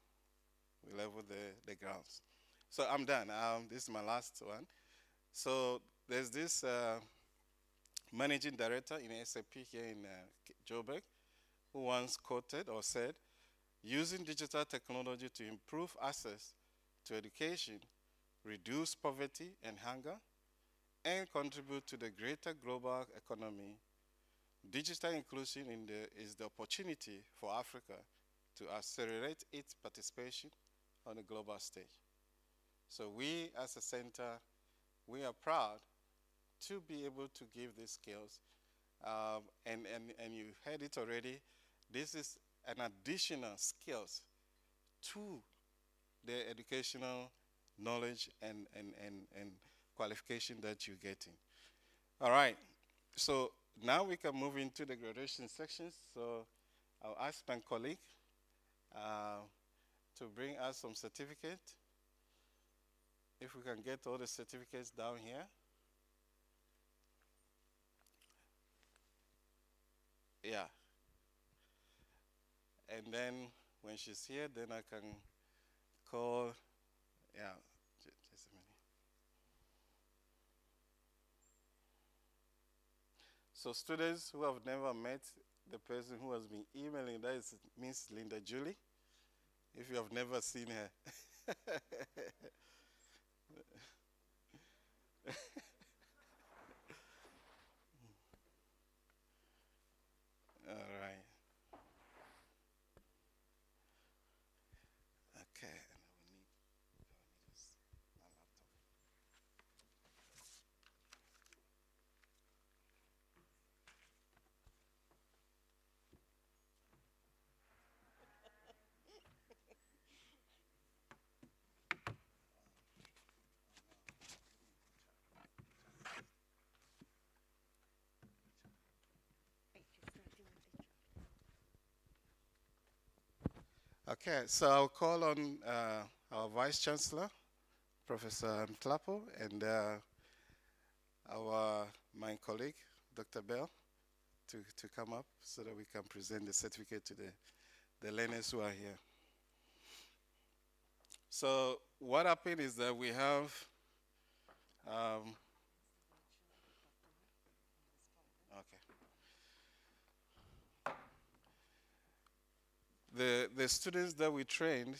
We level the grounds. So I'm done. This is my last one. So there's this managing director in SAP here in Joburg who once quoted or said, using digital technology to improve access to education, reduce poverty and hunger, and contribute to the greater global economy, digital inclusion is the opportunity for Africa to accelerate its participation on the global stage. So we as a center, we are proud to be able to give these skills. And you heard it already, this is an additional skills to the educational knowledge and qualification that you're getting. All right, so now we can move into the graduation sections. So I'll ask my colleague to bring us some certificate. If we can get all the certificates down here. Yeah. And then when she's here, then I can call, yeah, just a minute. So students who have never met the person who has been emailing, that is Miss Linda Julie, if you have never seen her. All right. Okay. Okay, so I'll call on our Vice Chancellor, Professor Mtlapo, and my colleague, Dr. Bell, to come up so that we can present the certificate to the learners who are here. So what happened is that we have the students that we trained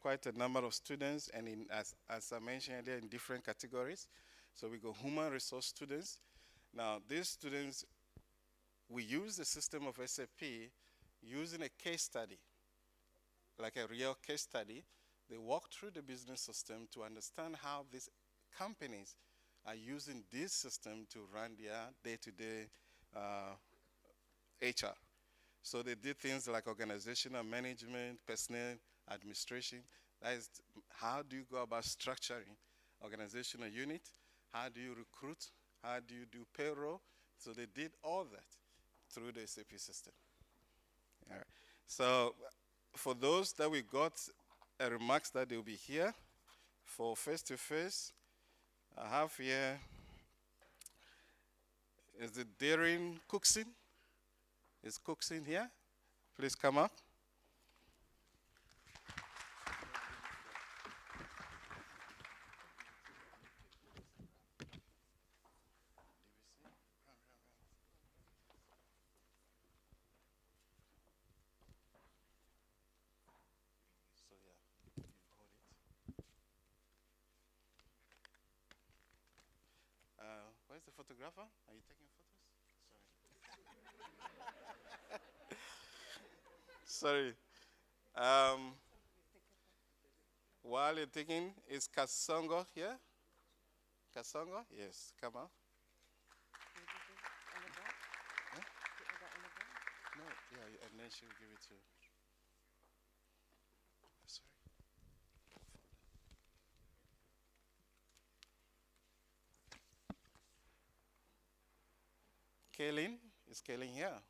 quite a number of students, and as I mentioned, they're in different categories. So we got human resource students. Now these students, we use the system of SAP using a case study, like a real case study. They walk through the business system to understand how these companies are using this system to run their day-to-day HR. So they did things like organizational management, personnel administration. That is, how do you go about structuring organizational unit? How do you recruit? How do you do payroll? So they did all that through the SAP system. All right. So for those that we got remarks that they'll be here for face-to-face, I have here is the Darren Cookson. Is Cookson here? Please come up. Where's the photographer? Are you taking photos? Sorry. While you're taking, is Kasongo here? Kasongo? Yes, come up. Huh? No, yeah, and then she'll give it to you. Sorry. Kaylin? Is Kaylin here?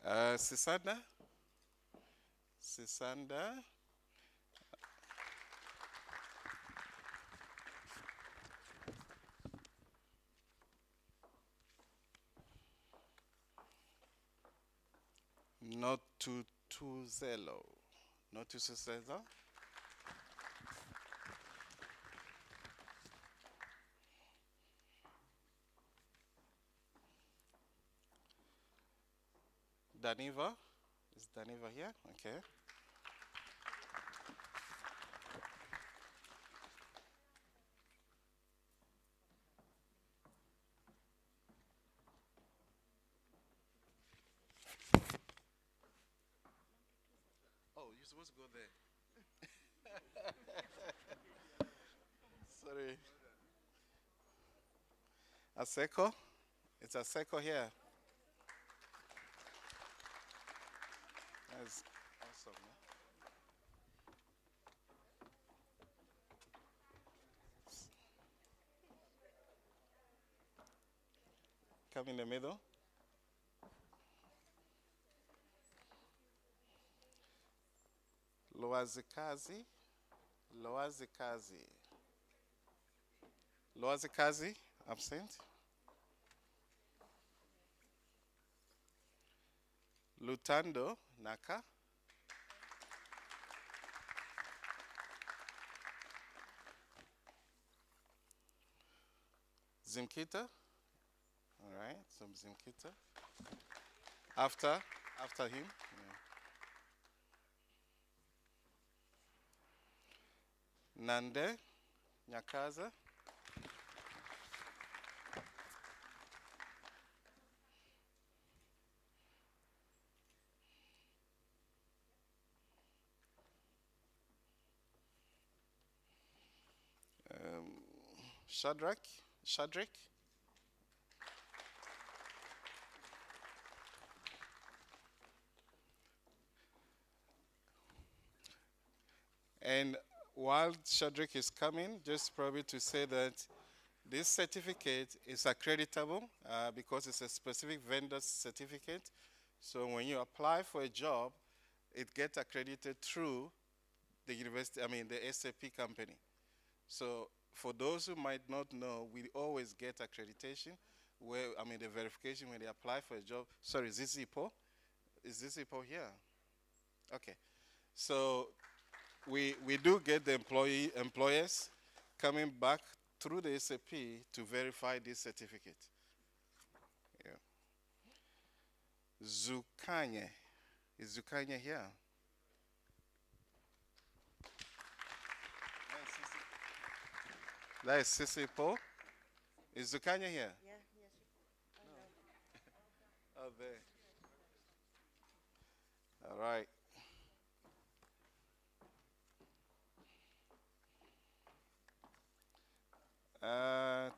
Sisanda. Sisanda. Not to zelo. Not to zelo. Daniva. Is Daniva here? Okay. Oh, you're supposed to go there. Sorry. Aseko? It's Aseko here. That's awesome. Yeah? Come in the middle. Loazikazi. Loazikazi. Loazikazi, absent. Lutando, Naka. Zimkita. All right, some Zimkita. After him. Yeah. Nande, Nyakaza. Shadrach. And while Shadrach is coming, just probably to say that this certificate is accreditable because it's a specific vendor certificate. So when you apply for a job, it gets accredited through the university, the SAP company. So for those who might not know, we always get accreditation where, the verification when they apply for a job. Sorry, is this IPO? Is this IPO here? Okay. So we do get the employers coming back through the SAP to verify this certificate. Yeah. Zukanye. Is Zukanye here? That is Sisi Po. Is Zukanya here? Yeah, yes. No. Oh, there. All right.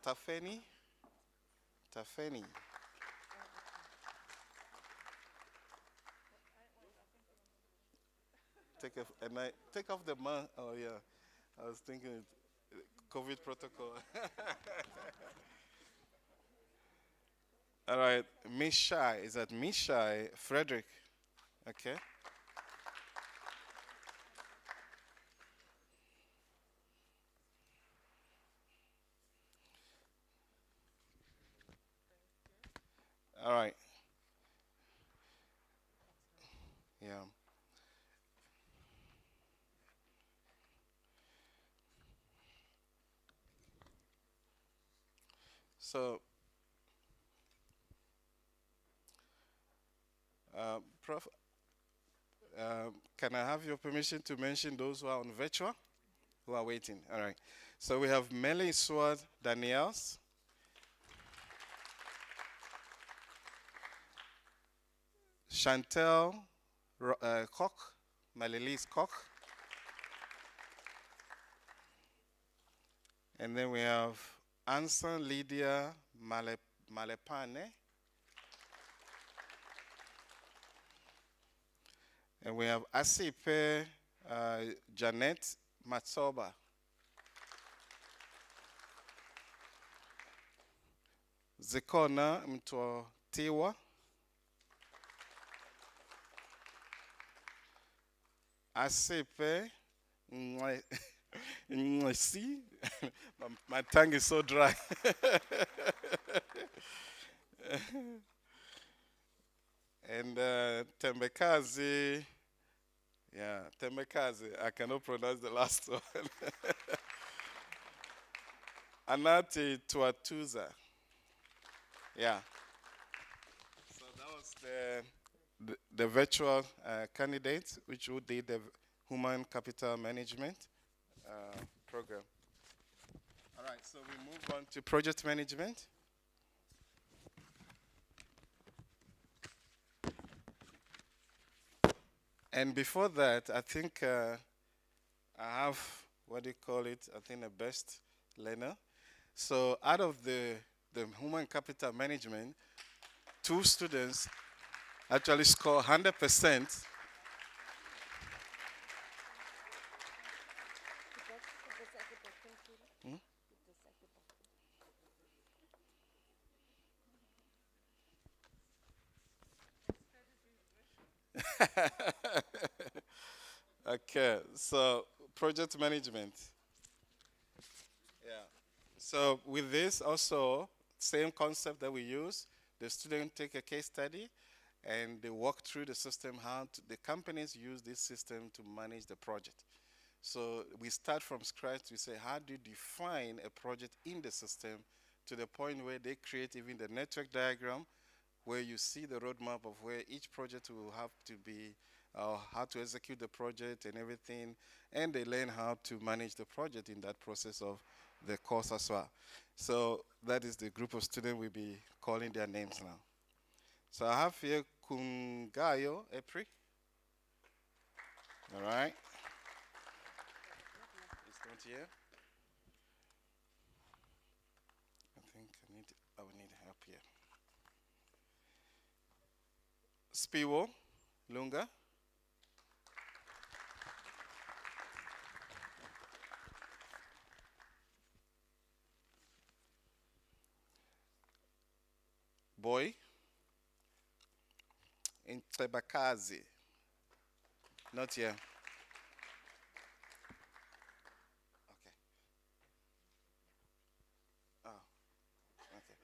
Tafeni. Take off the mask. Oh yeah, I was thinking COVID protocol. All right, Mishai. Is that Mishai Frederick? Okay. All right. Yeah. So, Prof, can I have your permission to mention those who are on virtual, who are waiting? All right. So we have Melly Sword Daniels. Chantel Koch, Malelise Koch. And then we have Anson Lydia Malepane. And we have Asipe Janet Matsoba. Zekona Mtotiwa. Asepe, see, my tongue is so dry. And Tembekazi, yeah, Tembekazi, I cannot pronounce the last one. Anati Tuatuza. Yeah. So that was the virtual candidate, which would did the human capital management program. All right, so we move on to project management. And before that, I think I have, what do you call it? I think the best learner. So out of the human capital management, 2 students actually score 100%. Okay, so project management. Yeah. So with this also, same concept that we use, the student take a case study and they walk through the system, how the companies use this system to manage the project. So we start from scratch. We say, how do you define a project in the system to the point where they create even the network diagram, where you see the roadmap of where each project will have to be, how to execute the project and everything, and they learn how to manage the project in that process of the course as well. So that is the group of students we'll be calling their names now. So I have here Kungayo Epri. All right. It's not here. I think I will need help here. Spiwo Lunga. Boy in Trebakazi. Not here. Okay. Oh, okay.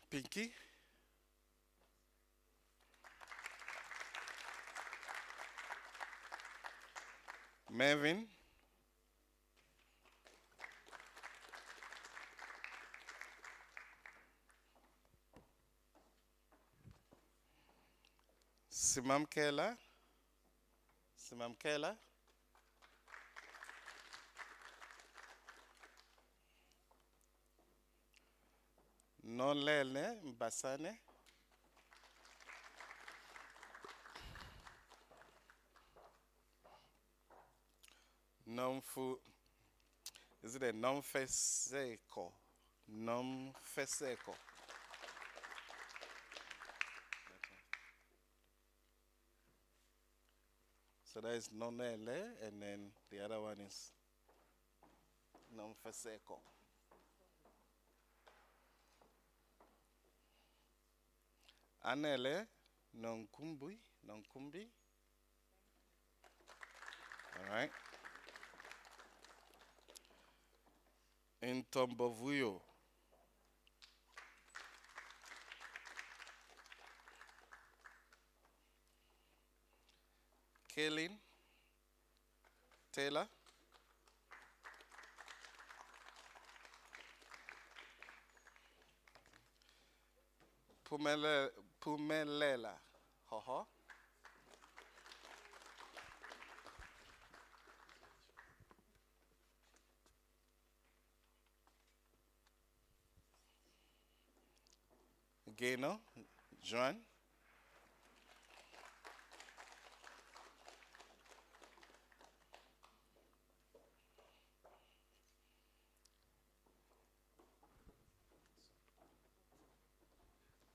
Pinky. Mervin. Simamkela. Simamkela. Nolele Mbasane. Nomfu. Is it a Nomfeseko? Nomfeseko. So that is Nonele, and then the other one is Nomfeseko. Anele Nonkumbi. Nonkumbi. All right. Intombovuyo. Kaylin Taylor. Pumelela Hoho. Geno Joan.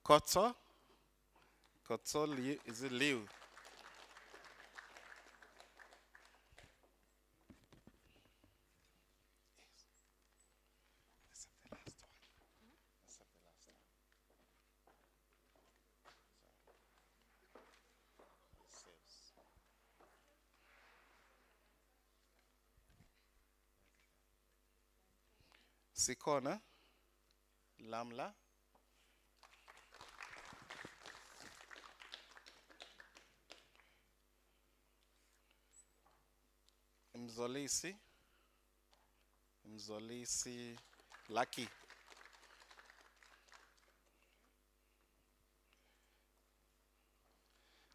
Kotso. Kotso Liu. Is it Liu? Sikona, Lamla, Mzolisi, Lucky,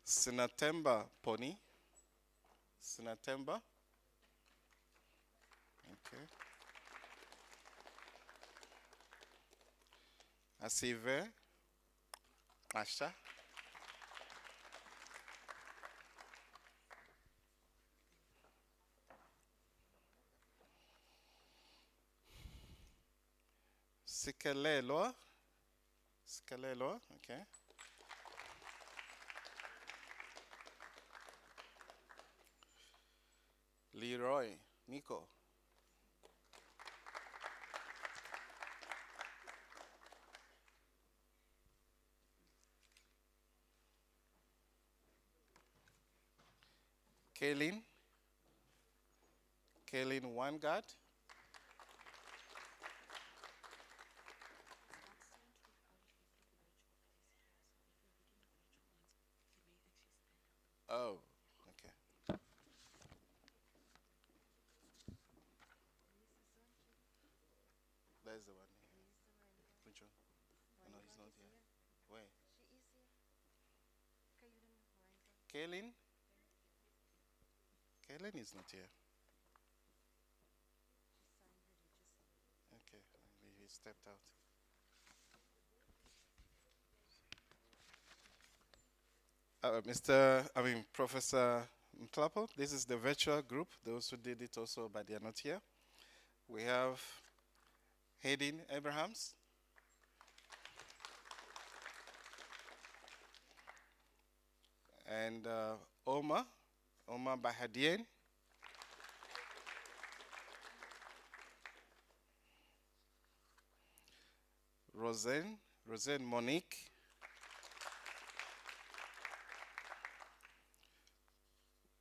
Sinatemba Pony, Sinatemba, okay. Asive, Asha, Sikelelo, okay. Leroy, Nico. Kaylin Wangard. Oh, okay. That's the one. Which one? No, he's not here. Where? Kaylin? Kaylin is not here. Okay, maybe he stepped out. Professor Mklapo, this is the virtual group. Those who did it also, but they are not here. We have Hayden Abrahams. And Omar Bahadien. Roseanne Monique.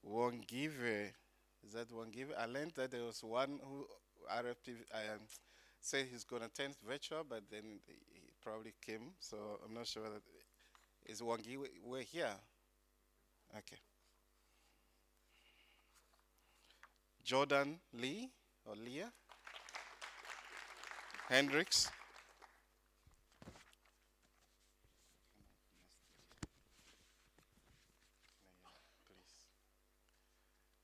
Wongive, is that Wongive? I learned that there was one who RFP said he's going to attend virtual, but then he probably came, so I'm not sure that is Wongive. We're here. Okay. Jordan Lee or Leah Hendricks.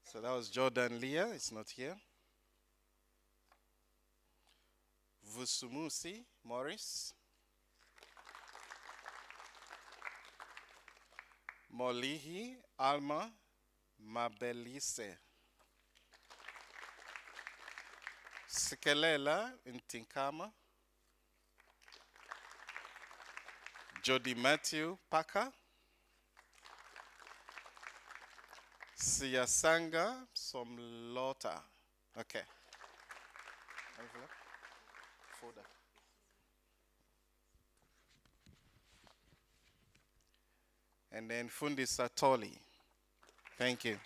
So that was Jordan Leah, it's not here. Vusumusi Morris. Molihi Alma Mabelise. Sikelela Ntinkama. Jody Matthew Parker. Siyasanga Somlota. Okay. Envelope. Folder. And then Fundi Satoli. Thank you.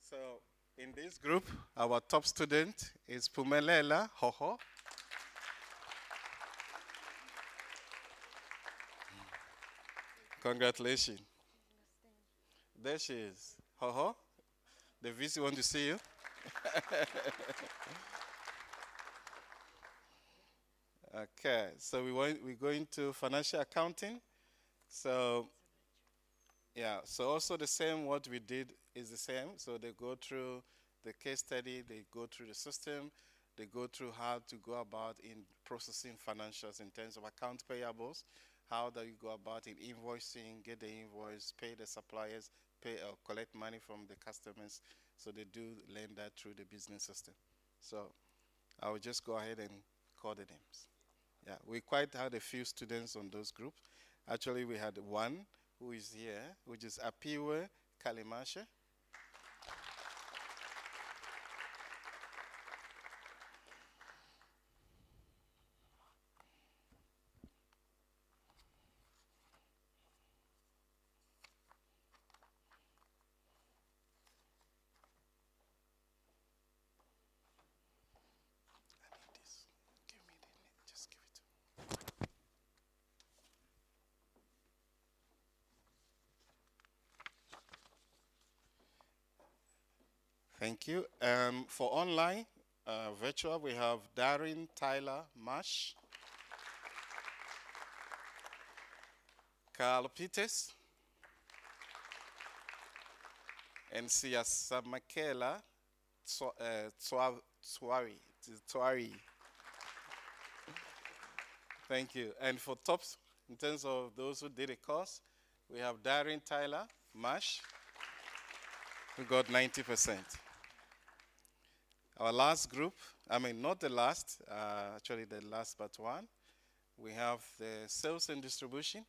So in this group, our top student is Pumelela Hoho. Congratulations. There she is. Hoho, the VC want to see you. Okay, so we're going to financial accounting. So yeah, so also the same, what we did is the same. So they go through the case study, they go through the system, they go through how to go about in processing financials in terms of account payables, how do you go about in invoicing, get the invoice, pay the suppliers, pay or collect money from the customers. So they do learn that through the business system. So I will just go ahead and call the names. Yeah, we quite had a few students on those groups. Actually, we had one who is here, which is Apiwe Kalimashe. Thank you. For online, virtual, we have Darren Tyler Marsh, Carl Peters, and Siasamakela Tswari. Thank you. And for tops, in terms of those who did a course, we have Darren Tyler Marsh, who got 90%. Our last group, not the last, actually the last but one, we have the sales and distribution.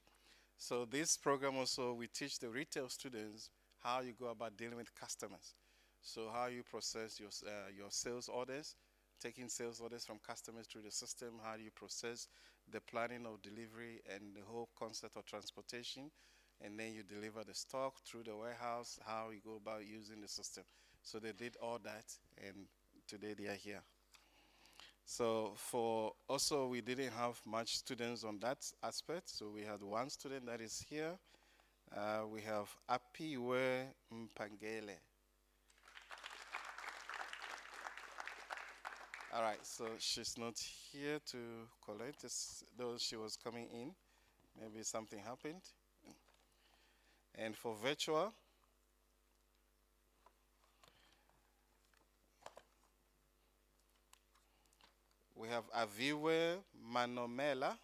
So this program also, we teach the retail students how you go about dealing with customers. So how you process your sales orders, taking sales orders from customers through the system, how do you process the planning of delivery and the whole concept of transportation, and then you deliver the stock through the warehouse, how you go about using the system. So they did all that, and today they are here. So also we didn't have much students on that aspect, so we had one student that is here. We have Apiwe Mpangele. All right, so she's not here to collect this, though she was coming in. Maybe something happened. And for virtual, we have Aviwe Manomela,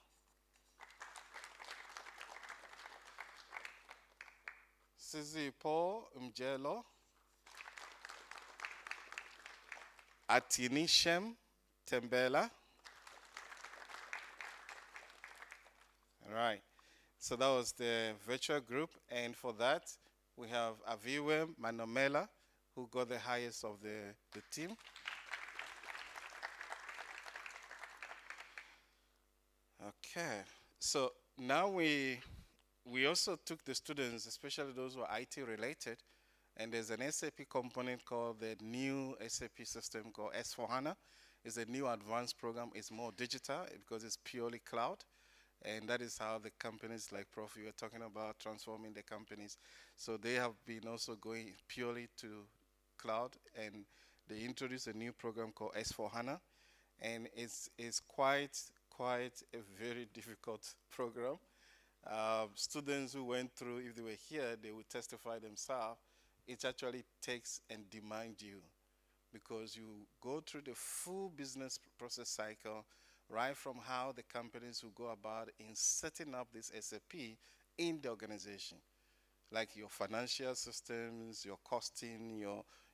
Sizipo Mjelo, Atinishem Tembela. All right, so that was the virtual group, and for that, we have Aviwe Manomela, who got the highest of the team. Okay, so now we also took the students, especially those who are IT related, and there's an SAP component called the new SAP system called S4HANA. It's a new advanced program. It's more digital because it's purely cloud, and that is how the companies like Prof, you were talking about transforming the companies. So they have been also going purely to cloud, and they introduced a new program called S4HANA, and it's quite a very difficult program. Students who went through, if they were here, they would testify themselves. It actually takes and demands you, because you go through the full business process cycle, right from how the companies will go about in setting up this SAP in the organization, like your financial systems, your costing,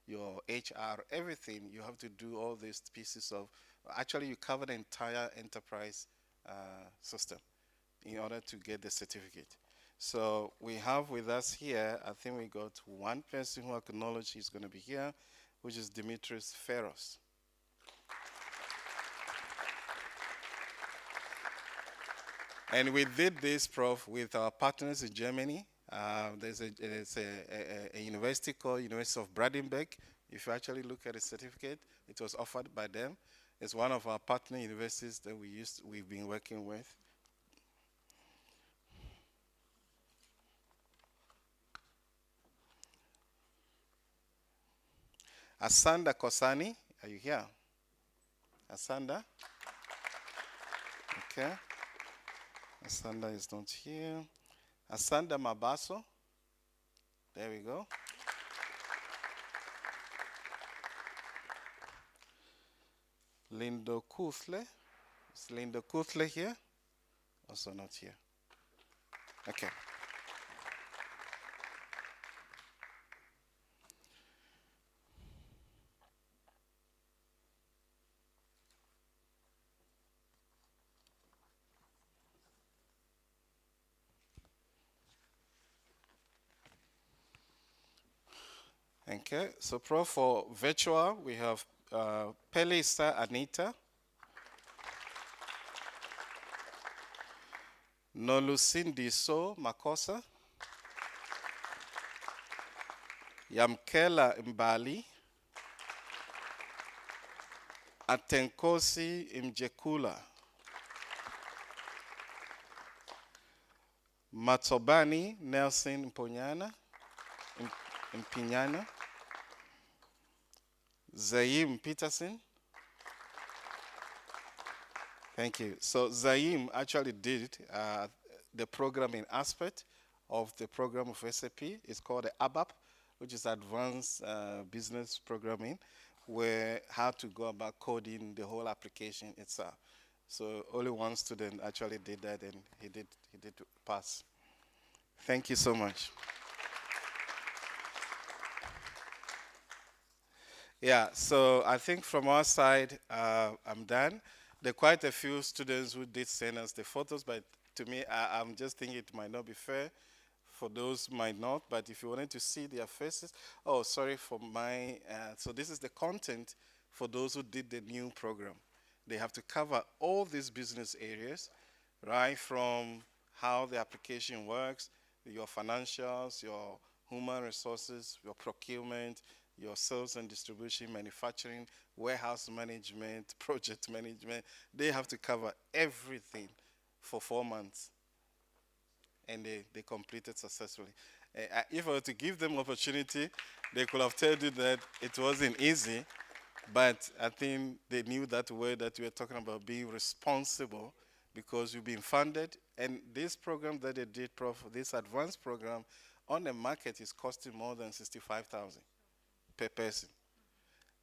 your HR, everything. You have to do all these pieces of, actually you cover the entire enterprise system in order to get the certificate. So we have with us here, I think we got one person who acknowledged he's going to be here, which is Dimitris Feros. And we did this, Prof, with our partners in Germany. There's a university called University of Brandenburg. If you actually look at the certificate, it was offered by them. It's one of our partner universities that we've been working with. Asanda Kosani, are you here? Asanda? Okay. Asanda is not here. Asanda Mabaso. There we go. Lindo Kuthle. Is Lindo Kuthle here? Also not here. Okay. Okay, so Prof, for virtual, we have Pelisa Anita, Nolusindi So Makosa, Yamkela Mbali, Atenkosi Mjekula, Matobani Nelson Mpinyana, Zaim Peterson. Thank you. So Zaim actually did the programming aspect of the program of SAP. It's called the ABAP, which is Advanced Business Programming, where how to go about coding the whole application itself. So only one student actually did that, and he did pass. Thank you so much. Yeah, so I think from our side, I'm done. There are quite a few students who did send us the photos, but to me, I'm just thinking it might not be fair. For those might not, but if you wanted to see their faces, oh, sorry for my, so this is the content for those who did the new program. They have to cover all these business areas, right, from how the application works, your financials, your human resources, your procurement, your sales and distribution, manufacturing, warehouse management, project management. They have to cover everything for 4 months. And they completed successfully. If I were to give them opportunity, they could have told you that it wasn't easy, but I think they knew that word that we were talking about, being responsible, because you've been funded. And this program that they did, Prof, this advanced program on the market is costing more than 65,000 per person.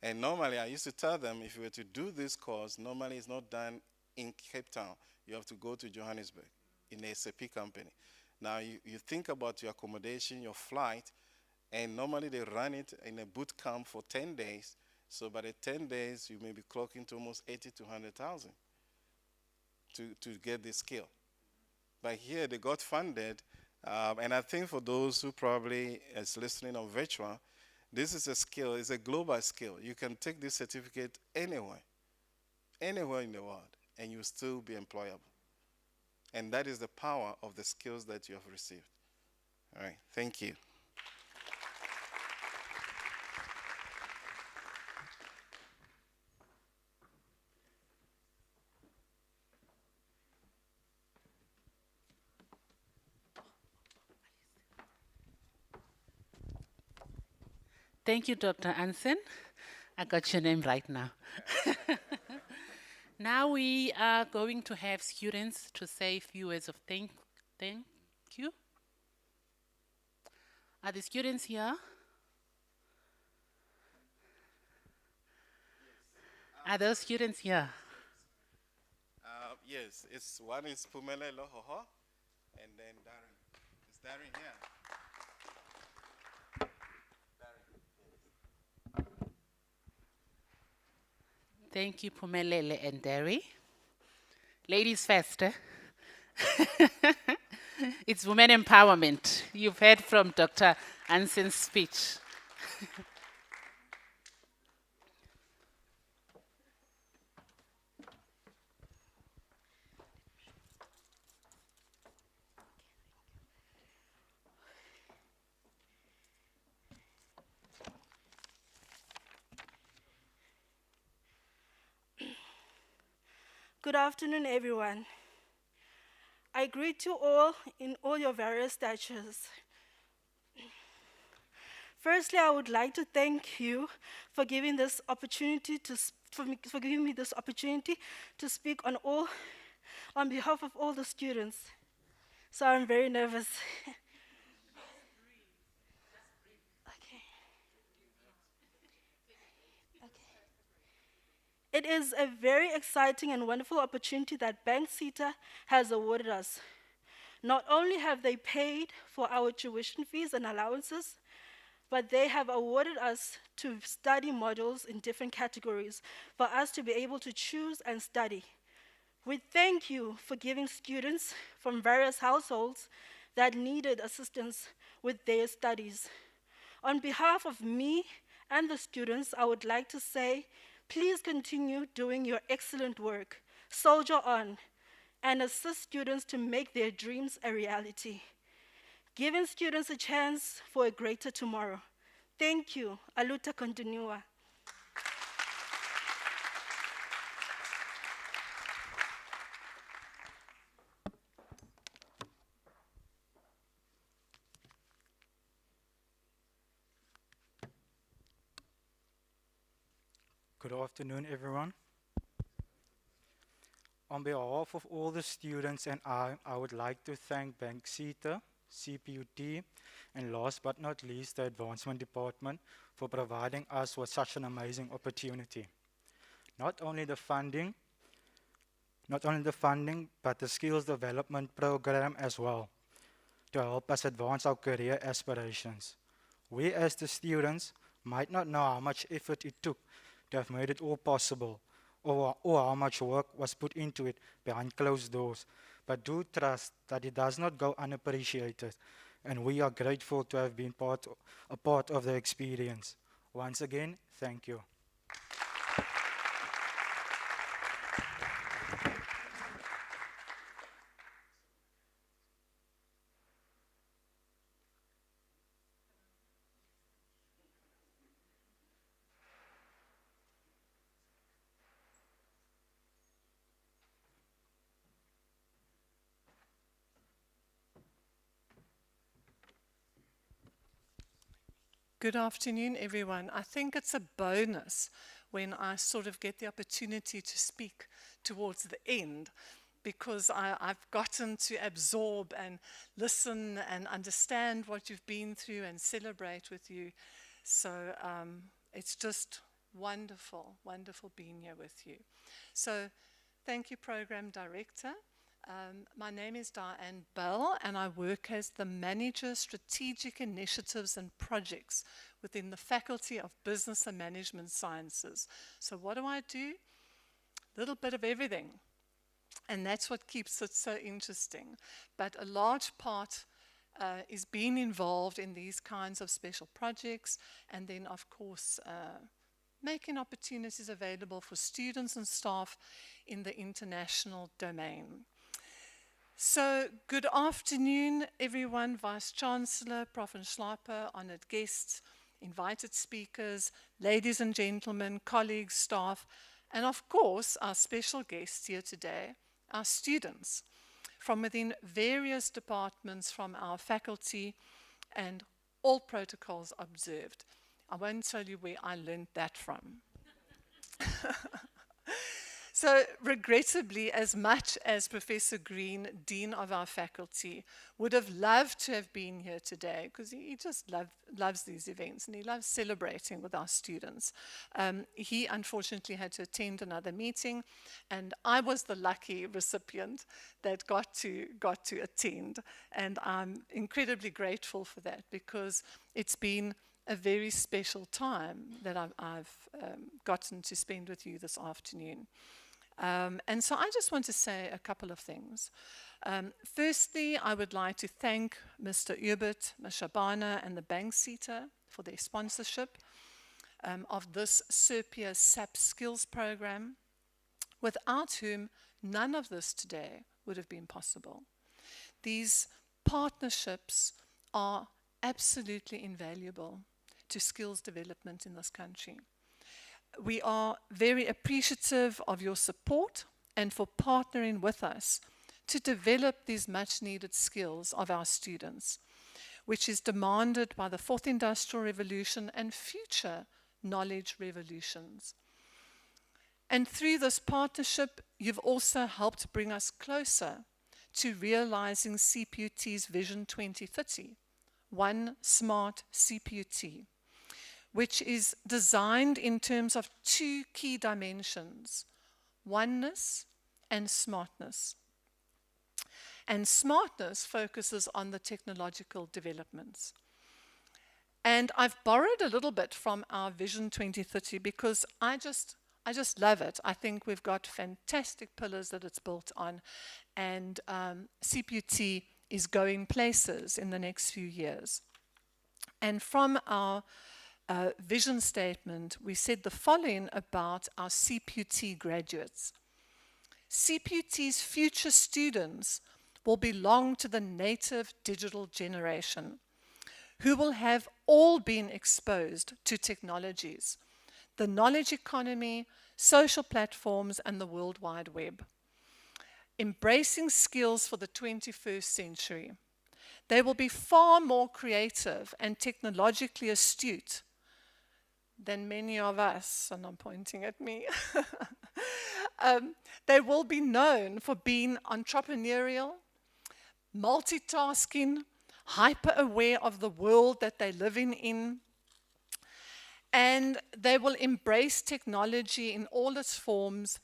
And normally, I used to tell them, if you were to do this course, normally it's not done in Cape Town. You have to go to Johannesburg in a SAP company. Now, you think about your accommodation, your flight, and normally they run it in a boot camp for 10 days. So by the 10 days, you may be clocking to almost 80 to 100,000 to get this skill. But here, they got funded. And I think for those who probably is listening on virtual, this is a skill, it's a global skill. You can take this certificate anywhere in the world, and you'll still be employable. And that is the power of the skills that you have received. All right, thank you. Thank you, Dr. Anson. I got your name right now. Now we are going to have students to say a few words of thank you. Are the students here? Are those students here? Yes, one is Pumelelo Hoho, and then Darren. Is Darren here? Thank you, Pumelele and Derry. Ladies first. It's women empowerment. You've heard from Dr. Anson's speech. Good afternoon, everyone. I greet you all in all your various statures. Firstly, I would like to thank you for giving this opportunity for giving me this opportunity to speak on behalf of all the students. So I'm very nervous. It is a very exciting and wonderful opportunity that BANKSETA has awarded us. Not only have they paid for our tuition fees and allowances, but they have awarded us to study modules in different categories for us to be able to choose and study. We thank you for giving students from various households that needed assistance with their studies. On behalf of me and the students, I would like to say, please continue doing your excellent work, soldier on, and assist students to make their dreams a reality, giving students a chance for a greater tomorrow. Thank you. Aluta continua. Good afternoon, everyone. On behalf of all the students and I would like to thank BANKSETA, CPUT, and last but not least, the Advancement Department for providing us with such an amazing opportunity. Not only the funding, but the skills development program as well, to help us advance our career aspirations. We as the students might not know how much effort it took to have made it all possible, or how much work was put into it behind closed doors, but do trust that it does not go unappreciated, and we are grateful to have been a part of the experience. Once again, thank you. Good afternoon, everyone. I think it's a bonus when I sort of get the opportunity to speak towards the end, because I've gotten to absorb and listen and understand what you've been through and celebrate with you. So it's just wonderful, wonderful being here with you. So thank you, Program Director. My name is Diane Bell, and I work as the Manager Strategic Initiatives and Projects within the Faculty of Business and Management Sciences. So what do? A little bit of everything. And that's what keeps it so interesting. But a large part is being involved in these kinds of special projects, and then, of course, making opportunities available for students and staff in the international domain. So, good afternoon, everyone, Vice Chancellor, Prof. Schleiper, honored guests, invited speakers, ladies and gentlemen, colleagues, staff, and of course, our special guests here today, our students from within various departments from our faculty, and all protocols observed. I won't tell you where I learned that from. So regrettably, as much as Professor Green, Dean of our faculty, would have loved to have been here today, because he just loves these events and he loves celebrating with our students, he unfortunately had to attend another meeting, and I was the lucky recipient that got to attend, and I'm incredibly grateful for that, because it's been a very special time that I've gotten to spend with you this afternoon. And so I just want to say a couple of things. Firstly, I would like to thank Mr. Ubert, Ms. Shabana, and the BANKSETA for their sponsorship of this SERPIA SAP Skills program, without whom none of this today would have been possible. These partnerships are absolutely invaluable to skills development in this country. We are very appreciative of your support and for partnering with us to develop these much needed skills of our students, which is demanded by the fourth industrial revolution and future knowledge revolutions. And through this partnership, you've also helped bring us closer to realizing CPUT's Vision 2030, One Smart CPUT, which is designed in terms of two key dimensions, oneness and smartness. And smartness focuses on the technological developments. And I've borrowed a little bit from our Vision 2030 because I just love it. I think we've got fantastic pillars that it's built on, and CPUT is going places in the next few years. And from our vision statement, we said the following about our CPUT graduates. CPUT's future students will belong to the native digital generation, who will have all been exposed to technologies, the knowledge economy, social platforms, and the World Wide Web. Embracing skills for the 21st century. They will be far more creative and technologically astute than many of us, and I'm pointing at me. They will be known for being entrepreneurial, multitasking, hyper-aware of the world that they're living in, and they will embrace technology in all its forms,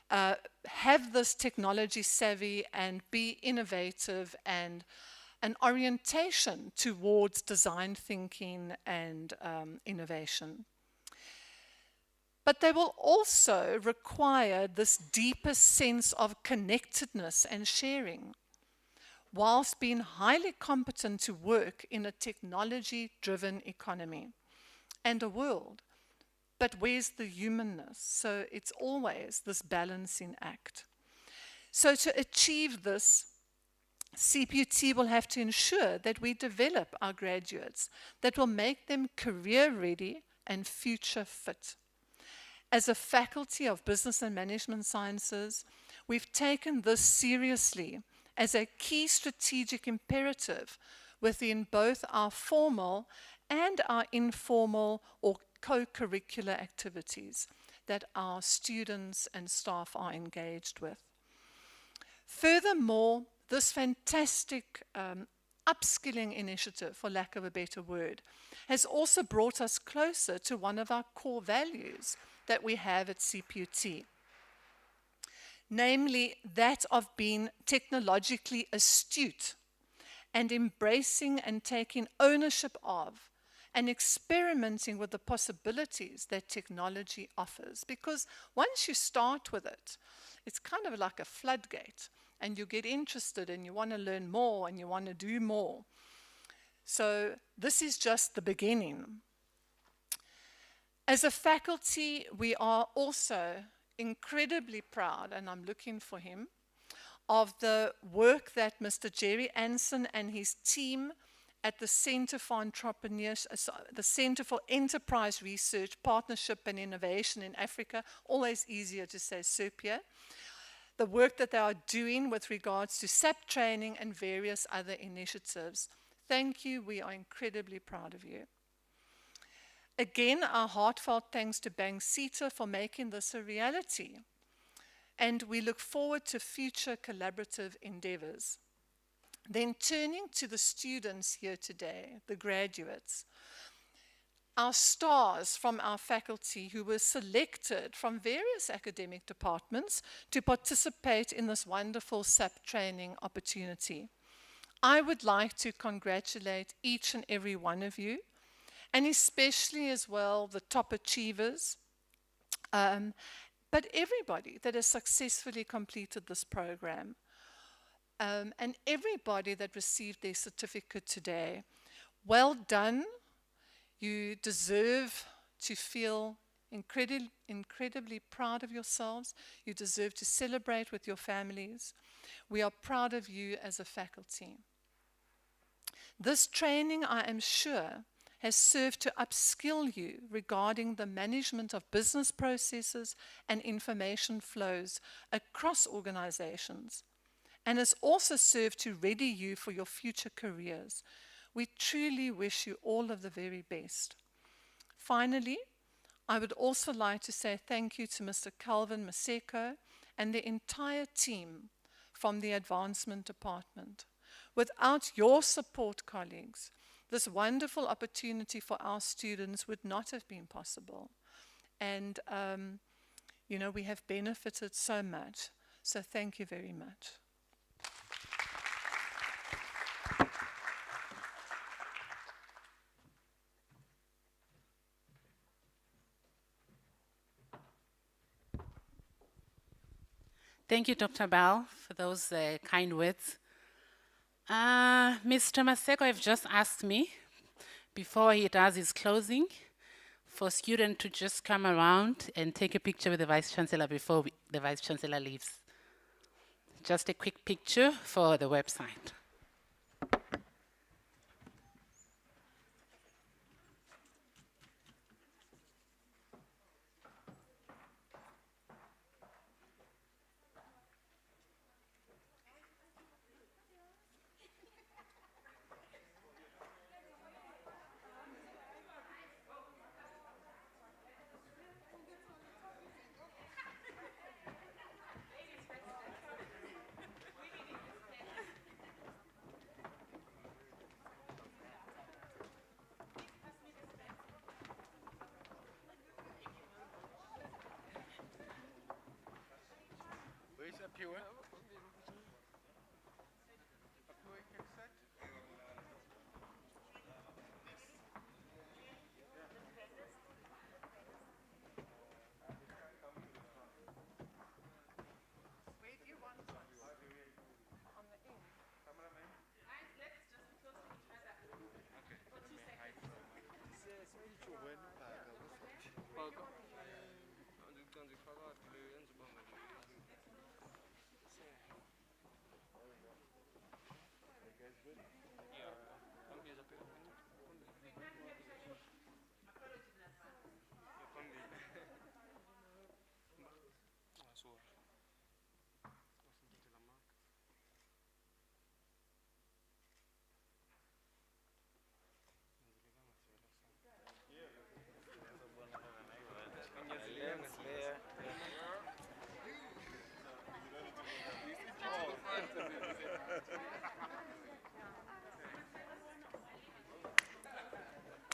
have this technology savvy and be innovative, and an orientation towards design thinking and innovation. But they will also require this deeper sense of connectedness and sharing, whilst being highly competent to work in a technology-driven economy and a world. But where's the humanness? So it's always this balancing act. So to achieve this, CPUT will have to ensure that we develop our graduates that will make them career-ready and future-fit. As a faculty of Business and Management Sciences, we've taken this seriously as a key strategic imperative within both our formal and our informal or co-curricular activities that our students and staff are engaged with. Furthermore, this fantastic upskilling initiative, for lack of a better word, has also brought us closer to one of our core values that we have at CPUT, namely that of being technologically astute and embracing and taking ownership of and experimenting with the possibilities that technology offers. Because once you start with it, it's kind of like a floodgate, and you get interested and you want to learn more and you want to do more. So this is just the beginning. As a faculty, we are also incredibly proud, and I'm looking for him, of the work that Mr. Jerry Anson and his team at the Center for the Center for Enterprise Research, Partnership and Innovation in Africa, always easier to say SERPIA, the work that they are doing with regards to SAP training and various other initiatives. Thank you. We are incredibly proud of you. Again, our heartfelt thanks to BANKSETA for making this a reality. And we look forward to future collaborative endeavors. Then turning to the students here today, the graduates, our stars from our faculty who were selected from various academic departments to participate in this wonderful SAP training opportunity. I would like to congratulate each and every one of you, and especially as well the top achievers, but everybody that has successfully completed this program, and everybody that received their certificate today. Well done. You deserve to feel incredibly proud of yourselves. You deserve to celebrate with your families. We are proud of you as a faculty. This training, I am sure, has served to upskill you regarding the management of business processes and information flows across organizations, and has also served to ready you for your future careers. We truly wish you all of the very best. Finally, I would also like to say thank you to Mr. Calvin Maseko and the entire team from the Advancement Department. Without your support, colleagues, this wonderful opportunity for our students would not have been possible. And, you know, we have benefited so much. So thank you very much. Thank you, Dr. Bell, for those kind words. Mr. Maseko have just asked me before he does his closing, for students to just come around and take a picture with the Vice Chancellor before the Vice Chancellor leaves. Just a quick picture for the website.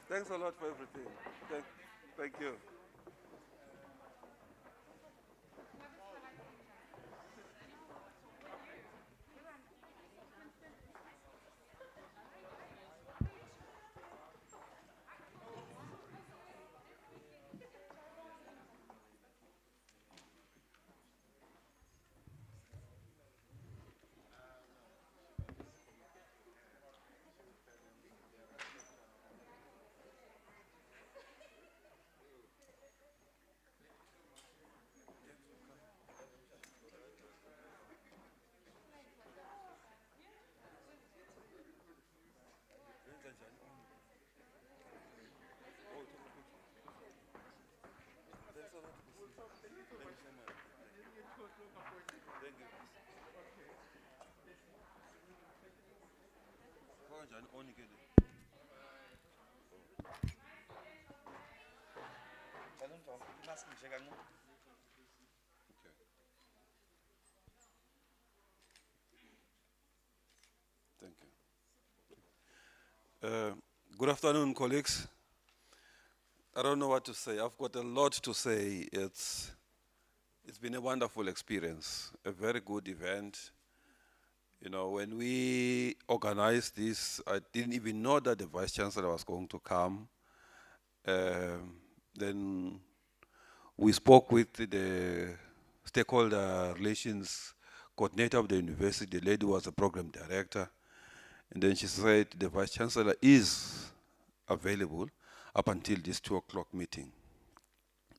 Thanks a lot for everything. Thank you. Thank you. Good afternoon, colleagues. I don't know what to say. I've got a lot to say. It's been a wonderful experience, a very good event. You know, when we organized this, I didn't even know that the Vice Chancellor was going to come. Then we spoke with the stakeholder relations coordinator of the university. The lady was the program director. And then she said the Vice Chancellor is available up until this 2 o'clock meeting.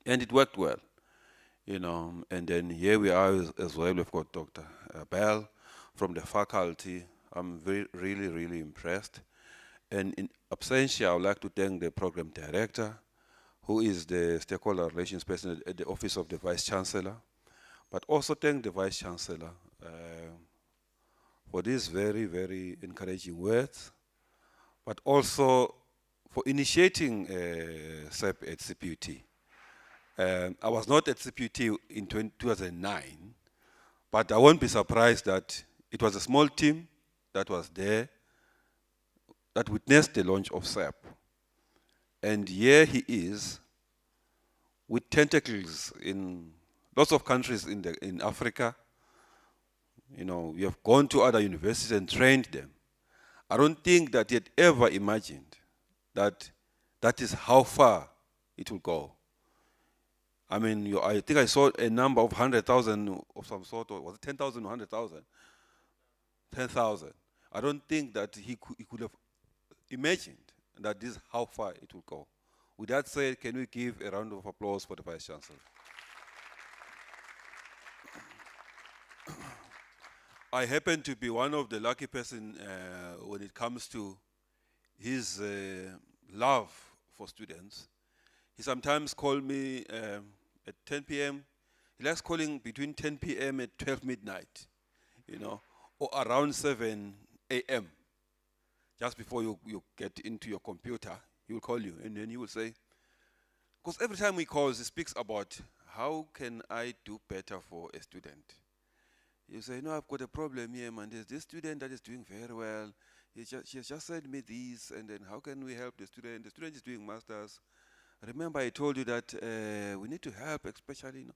And it worked well, you know. And then here we are as well. We've got Dr. Bell from the faculty. I'm really impressed. And in absentia, I would like to thank the program director, who is the stakeholder relations person at the office of the Vice Chancellor, but also thank the Vice Chancellor for these very encouraging words, but also for initiating SAP at CPUT. I was not at CPUT in 2009, but I won't be surprised that it was a small team that was there that witnessed the launch of SAP. And here he is with tentacles in lots of countries in Africa. You know, we have gone to other universities and trained them. I don't think that he had ever imagined that that is how far it will go. I mean, I think I saw a number of 100,000 of some sort, or was it 10,000 or 100,000? 10,000. I don't think that he could have imagined that this is how far it will go. With that said, can we give a round of applause for the Vice Chancellor? I happen to be one of the lucky person when it comes to his love for students. He sometimes calls me at 10 p.m. He likes calling between 10 p.m. and 12 midnight, you know, or around 7 a.m. Just before you get into your computer, he will call you, and then he will say, because every time he calls, he speaks about how can I do better for a student. You say, no, I've got a problem here, man. There's this student that is doing very well. She has just sent me this, and then how can we help the student? The student is doing masters. Remember, I told you that we need to help, especially,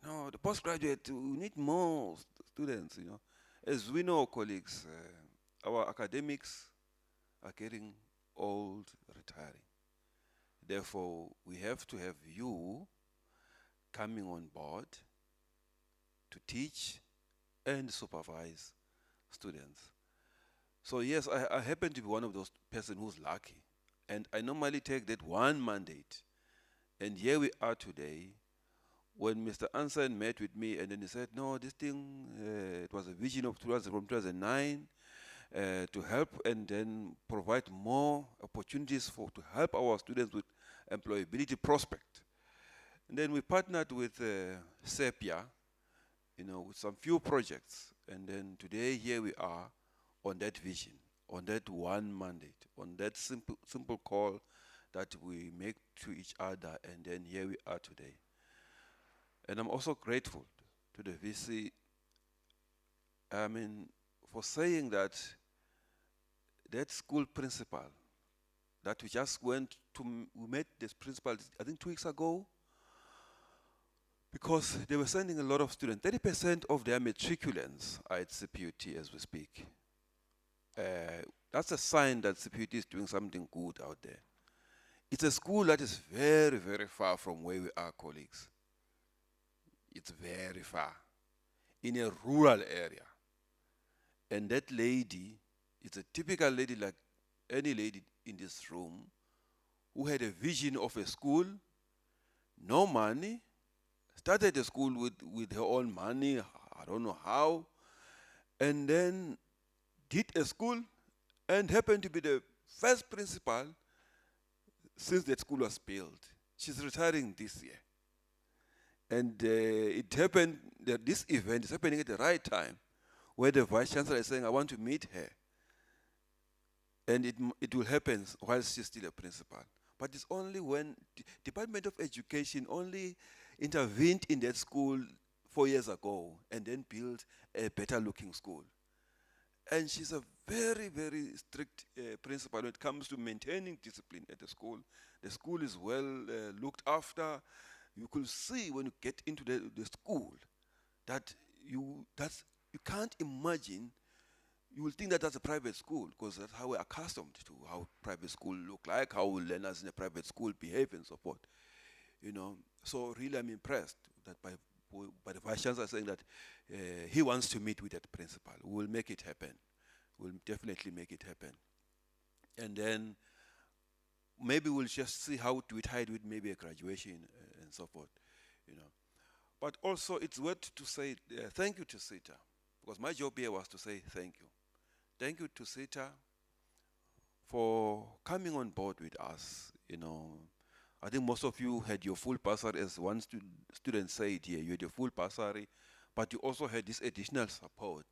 the postgraduate. We need more students, As we know, colleagues, our academics are getting old, retiring. Therefore, we have to have you coming on board to teach and supervise students. So yes, I happen to be one of those person who's lucky. And I normally take that one mandate. And here we are today, when Mr. Anson met with me and then he said, no, this thing, it was a vision of from 2009 to help and then provide more opportunities to help our students with employability prospect. And then we partnered with SEPIA, with some few projects. And then today, here we are on that vision, on that one mandate, on that simple call that we make to each other, and then here we are today. And I'm also grateful to the VC, for saying that school principal that we just went to, we met this principal, I think 2 weeks ago, because they were sending a lot of students. 30% of their matriculants are at CPUT as we speak. That's a sign that CPUT is doing something good out there. It's a school that is very, very far from where we are, colleagues. It's very far, in a rural area. And that lady is a typical lady like any lady in this room who had a vision of a school, no money, started the school with her own money, I don't know how, and then did a school and happened to be the first principal since that school was built. She's retiring this year. And it happened that this event is happening at the right time, where the Vice Chancellor is saying, I want to meet her. And it will happen while she's still a principal. But it's only when the Department of Education only intervened in that school 4 years ago and then built a better looking school. And she's a very, very strict principal when it comes to maintaining discipline at the school. The school is well looked after. You could see when you get into the school that you can't imagine. You will think that that's a private school because that's how we're accustomed to how private school look like, how learners in a private school behave and so forth. So really I'm impressed that by the Vice Chancellor saying that he wants to meet with that principal. We'll make it happen. We'll definitely make it happen. And then maybe we'll just see how to tie it with maybe a graduation and so forth. But also it's worth to say thank you to SETA, because my job here was to say thank you. Thank you to SETA for coming on board with us. I think most of you had your full bursary, as one student said here, you had your full bursary, but you also had this additional support.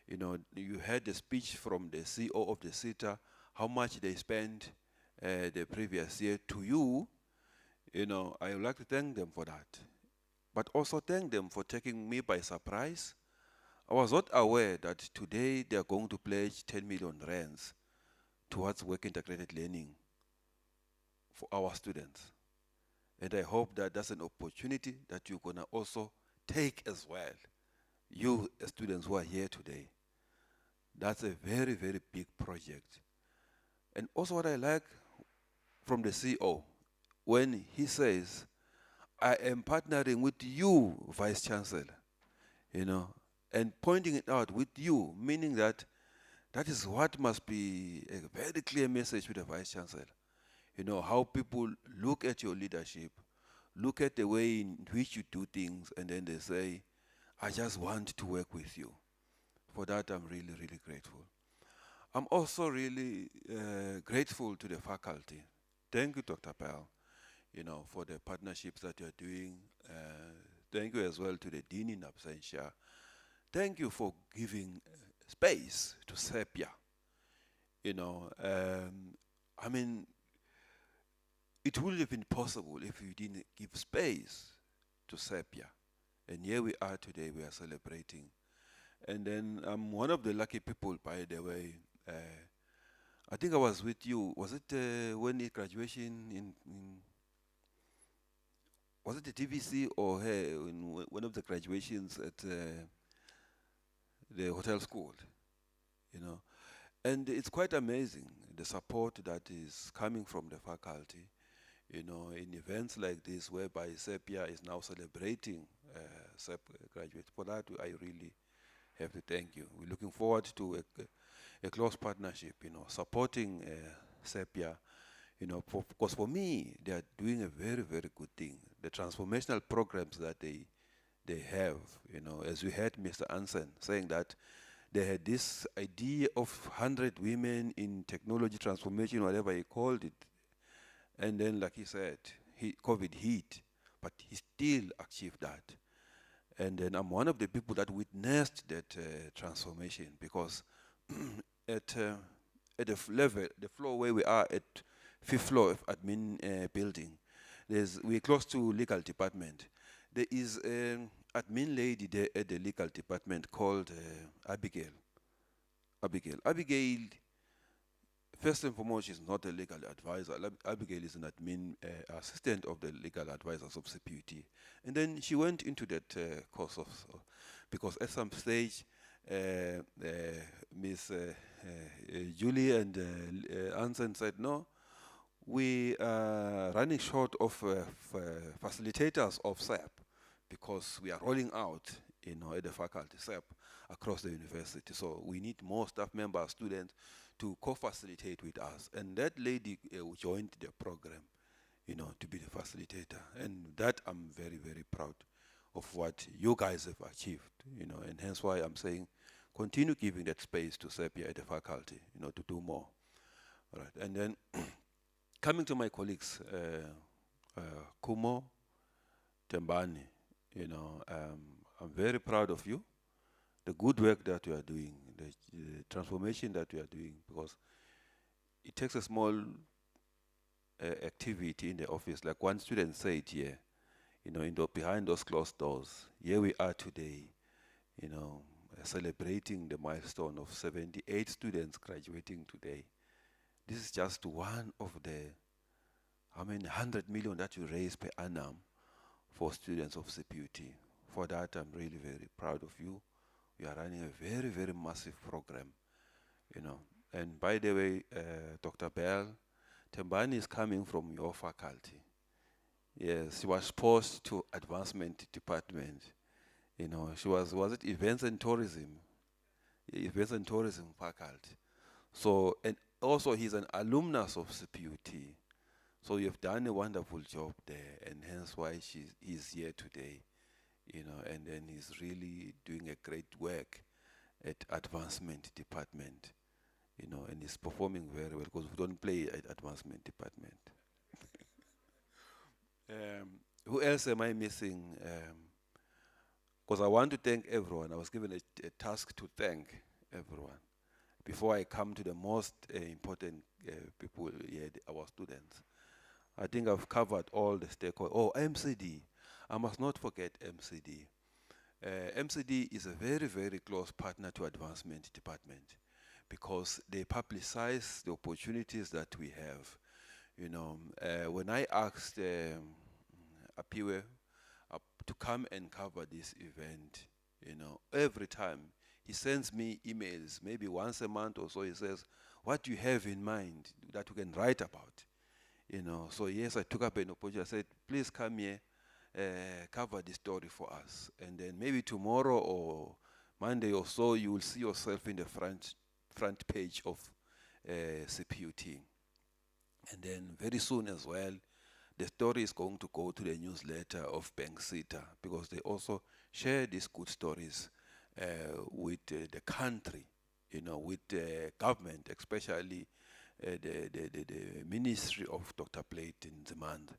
You had the speech from the CEO of the SETA, how much they spent the previous year to you. I would like to thank them for that, but also thank them for taking me by surprise. I was not aware that today they are going to pledge 10 million rands towards work integrated learning for our students. And I hope that that's an opportunity that you're going to also take as well, you students who are here today. That's a very, very big project. And also what I like from the CEO, when he says, I am partnering with you, Vice Chancellor, and pointing it out with you, meaning that that is what must be a very clear message to the Vice Chancellor. You know, how people look at your leadership, look at the way in which you do things, and then they say, I just want to work with you. For that, I'm really, really grateful. I'm also really grateful to the faculty. Thank you, Dr. Pell, you know, for the partnerships that you're doing. Thank you as well to the Dean in absentia. Thank you for giving space to SEPIA. You know, I mean, it would have been possible if you didn't give space to SEPIA. And here we are today, we are celebrating. And then I'm one of the lucky people, by the way. I think I was with you. Was it when the graduation in was it the TVC or in one of the graduations at the hotel school? You know, and it's quite amazing the support that is coming from the faculty. You know, in events like this, whereby SEPIA is now celebrating SEP graduates. For that, I really have to thank you. We're looking forward to a close partnership, you know, supporting SEPIA, you know, because for me, they are doing a very, very good thing. The transformational programs that they have, you know, as we heard Mr. Ansen saying that they had this idea of 100 women in technology transformation, whatever he called it, and then, like he said, COVID hit, but he still achieved that. And then I'm one of the people that witnessed that transformation, because at the level, the floor where we are at 5th floor of admin building, we're close to legal department. There is an admin lady there at the legal department called Abigail. Abigail, first and foremost, she's not a legal advisor. Abigail is an admin assistant of the legal advisors of CPUT. And then she went into that course of, because at some stage, Miss Julie and Anson said, no, we are running short of facilitators of SAP, because we are rolling out, you know, at the faculty SAP across the university. So we need more staff members, students, to co-facilitate with us. And that lady joined the program, you know, to be the facilitator. And that I'm very, very proud of what you guys have achieved, you know, and hence why I'm saying continue giving that space to SEPIA at the faculty, you know, to do more. All right. And then coming to my colleagues, Kumo, Tembani, you know, I'm very proud of you, the good work that you are doing, the transformation that you are doing, because it takes a small activity in the office. Like one student said here, you know, behind those closed doors, here we are today, you know, celebrating the milestone of 78 students graduating today. This is just one of the, 100 million that you raise per annum for students of CPUT. For that, I'm really very proud of you. We are running a very, very massive program, you know. And by the way, Dr. Bell, Tembani is coming from your faculty. Yes, she was posted to advancement department. You know, she was it events and tourism? Events and tourism faculty. So, and also he's an alumnus of CPUT. So you've done a wonderful job there, and hence why he's here today. You know, and then he's really doing a great work at advancement department. You know, and he's performing very well, because we don't play at advancement department. Who else am I missing? Because I want to thank everyone. I was given a task to thank everyone before I come to the most important people here, our students. I think I've covered all the stakeholders. Oh, MCD. I must not forget MCD. MCD is a very, very close partner to advancement department, because they publicize the opportunities that we have. You know, when I asked Apiwe to come and cover this event, you know, every time he sends me emails, maybe once a month or so, he says, what do you have in mind that we can write about? You know, so yes, I took up an opportunity. I said, please come here, cover this story for us. And then maybe tomorrow or Monday or so, you will see yourself in the front page of CPUT. And then very soon as well, the story is going to go to the newsletter of BANKSETA, because they also share these good stories with the country, with the government, especially the Ministry of Dr. Platin Zimand.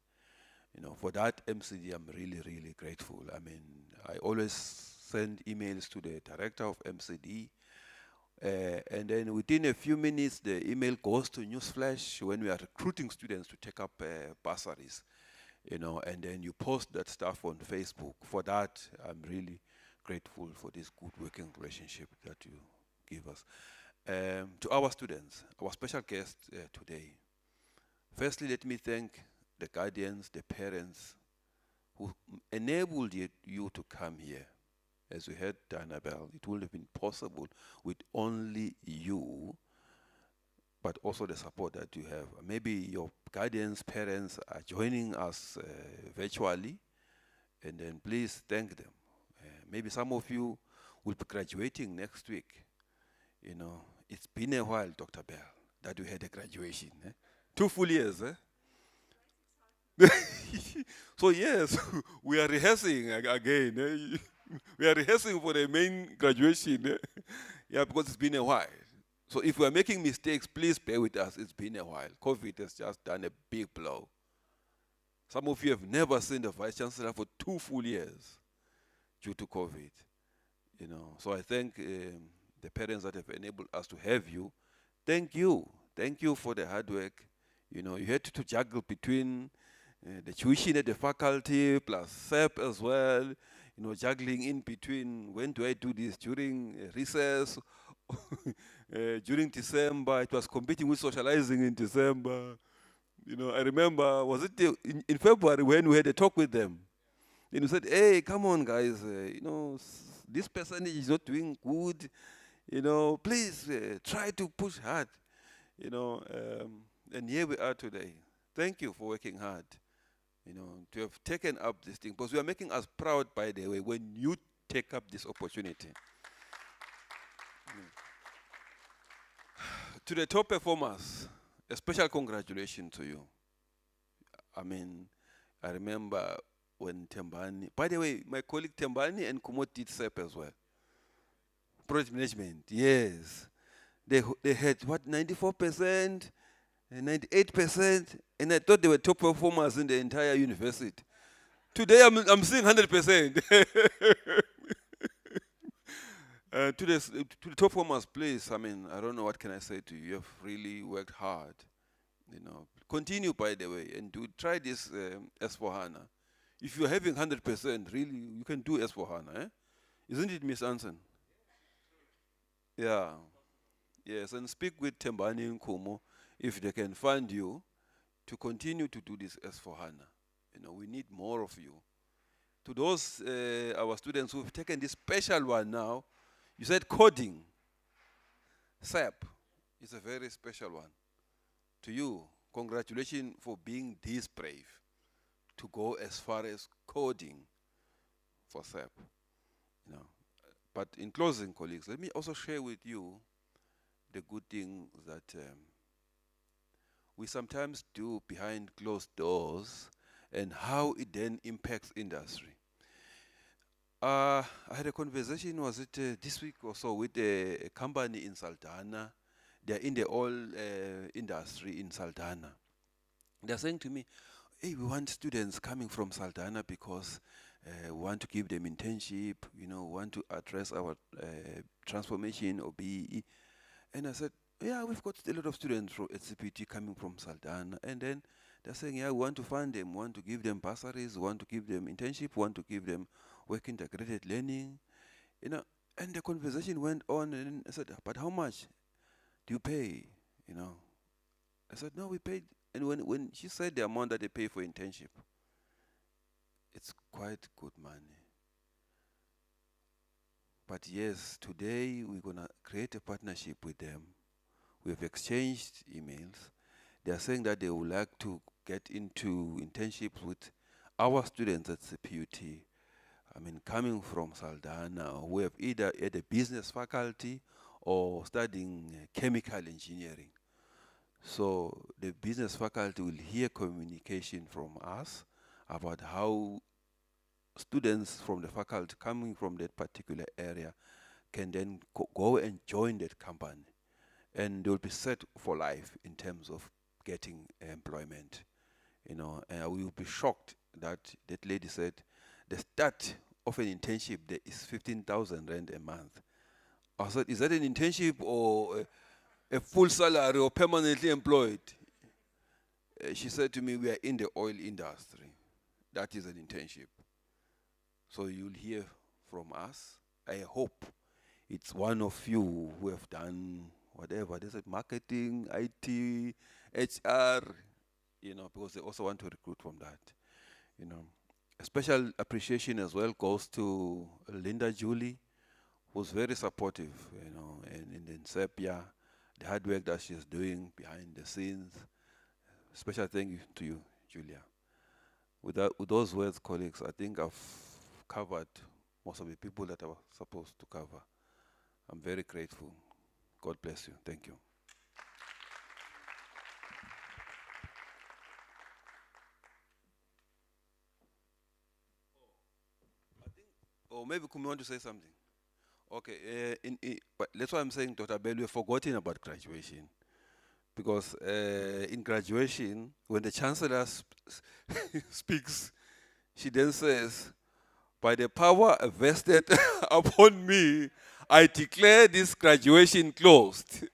For that MCD, I'm really, really grateful. I mean, I always send emails to the director of MCD, and then within a few minutes, the email goes to Newsflash when we are recruiting students to take up bursaries, and then you post that stuff on Facebook. For that, I'm really grateful for this good working relationship that you give us. To our students, our special guest today, firstly, let me thank the guardians, the parents who enabled you to come here. As we heard Annabelle, it would have been possible with only you, but also the support that you have. Maybe your guardians, parents are joining us virtually, and then please thank them. Maybe some of you will be graduating next week. It's been a while, Dr. Bell, that we had a graduation. 2 full years, So yes, we are rehearsing again. We are rehearsing for the main graduation. Yeah, because it's been a while. So if we are making mistakes, please bear with us. It's been a while. COVID has just done a big blow. Some of you have never seen the Vice Chancellor for 2 full years due to COVID. So I thank the parents that have enabled us to have you. Thank you. Thank you for the hard work. You had to juggle between the tuition at the faculty plus SAP as well. Juggling in between, when do I do this, during recess, during December. It was competing with socializing in December. I remember, was it in February when we had a talk with them? And we said, hey, come on, guys, this percentage is not doing good. Please try to push hard. And here we are today. Thank you for working hard. To have taken up this thing, because you are making us proud, by the way, when you take up this opportunity. To the top performers, a special congratulations to you. I mean, I remember when Tembani, by the way, my colleague Tembani and Kumot did SAP as well. Project management, yes. They had, 94%? 98%, and I thought they were top performers in the entire university. Today I'm seeing 100%. To the top performers, please. I mean, I don't know what can I say to you. You have really worked hard. Continue, by the way, and try this S4HANA. If you're having 100%, really, you can do S4HANA. Isn't it, Miss Anson? Yeah. Yes, and speak with Tembani and Kumo if they can fund you to continue to do this S4HANA. We need more of you. To those, our students who've taken this special one now, you said coding. SAP is a very special one. To you, congratulations for being this brave to go as far as coding for SAP. But in closing, colleagues, let me also share with you the good thing that we sometimes do behind closed doors and how it then impacts industry. I had a conversation, was it this week or so, with a company in Saldanha. They're in the oil industry in Saldanha. They're saying to me, hey, we want students coming from Saldanha because we want to give them internship, want to address our transformation or BEE. And I said, yeah, we've got a lot of students from CPT coming from Saldanha. And then they're saying, yeah, we want to fund them, want to give them bursaries, want to give them internship, want to give them work integrated learning. And the conversation went on, and I said, but how much do you pay? I said, no, we paid. And when she said the amount that they pay for internship, it's quite good money. But yes, today we're going to create a partnership with them. We've exchanged emails. They are saying that they would like to get into internships with our students at CPUT. I mean, coming from Saldanha, who have either at a business faculty or studying chemical engineering. So the business faculty will hear communication from us about how students from the faculty coming from that particular area can then go and join that company, and they will be set for life in terms of getting employment. You know, and we will be shocked that that lady said the start of an internship there is 15,000 rand a month. I said, is that an internship or a full salary or permanently employed? She said to me, we are in the oil industry. That is an internship. So you'll hear from us. I hope it's one of you who have done whatever. They said marketing, IT, HR, you know, because they also want to recruit from that, you know. A special appreciation as well goes to Linda Julie, who's very supportive, you know, and in Sepia, the hard work that she's doing behind the scenes. Special thank you to you, Julia. With those words, colleagues, I think I've covered most of the people that I was supposed to cover. I'm very grateful. God bless you. Thank you. Or maybe Kumi want to say something. Okay, but that's why I'm saying, Dr. Bell, we've forgotten about graduation. Because in graduation, when the chancellor speaks, she then says, by the power vested upon me, I declare this graduation closed.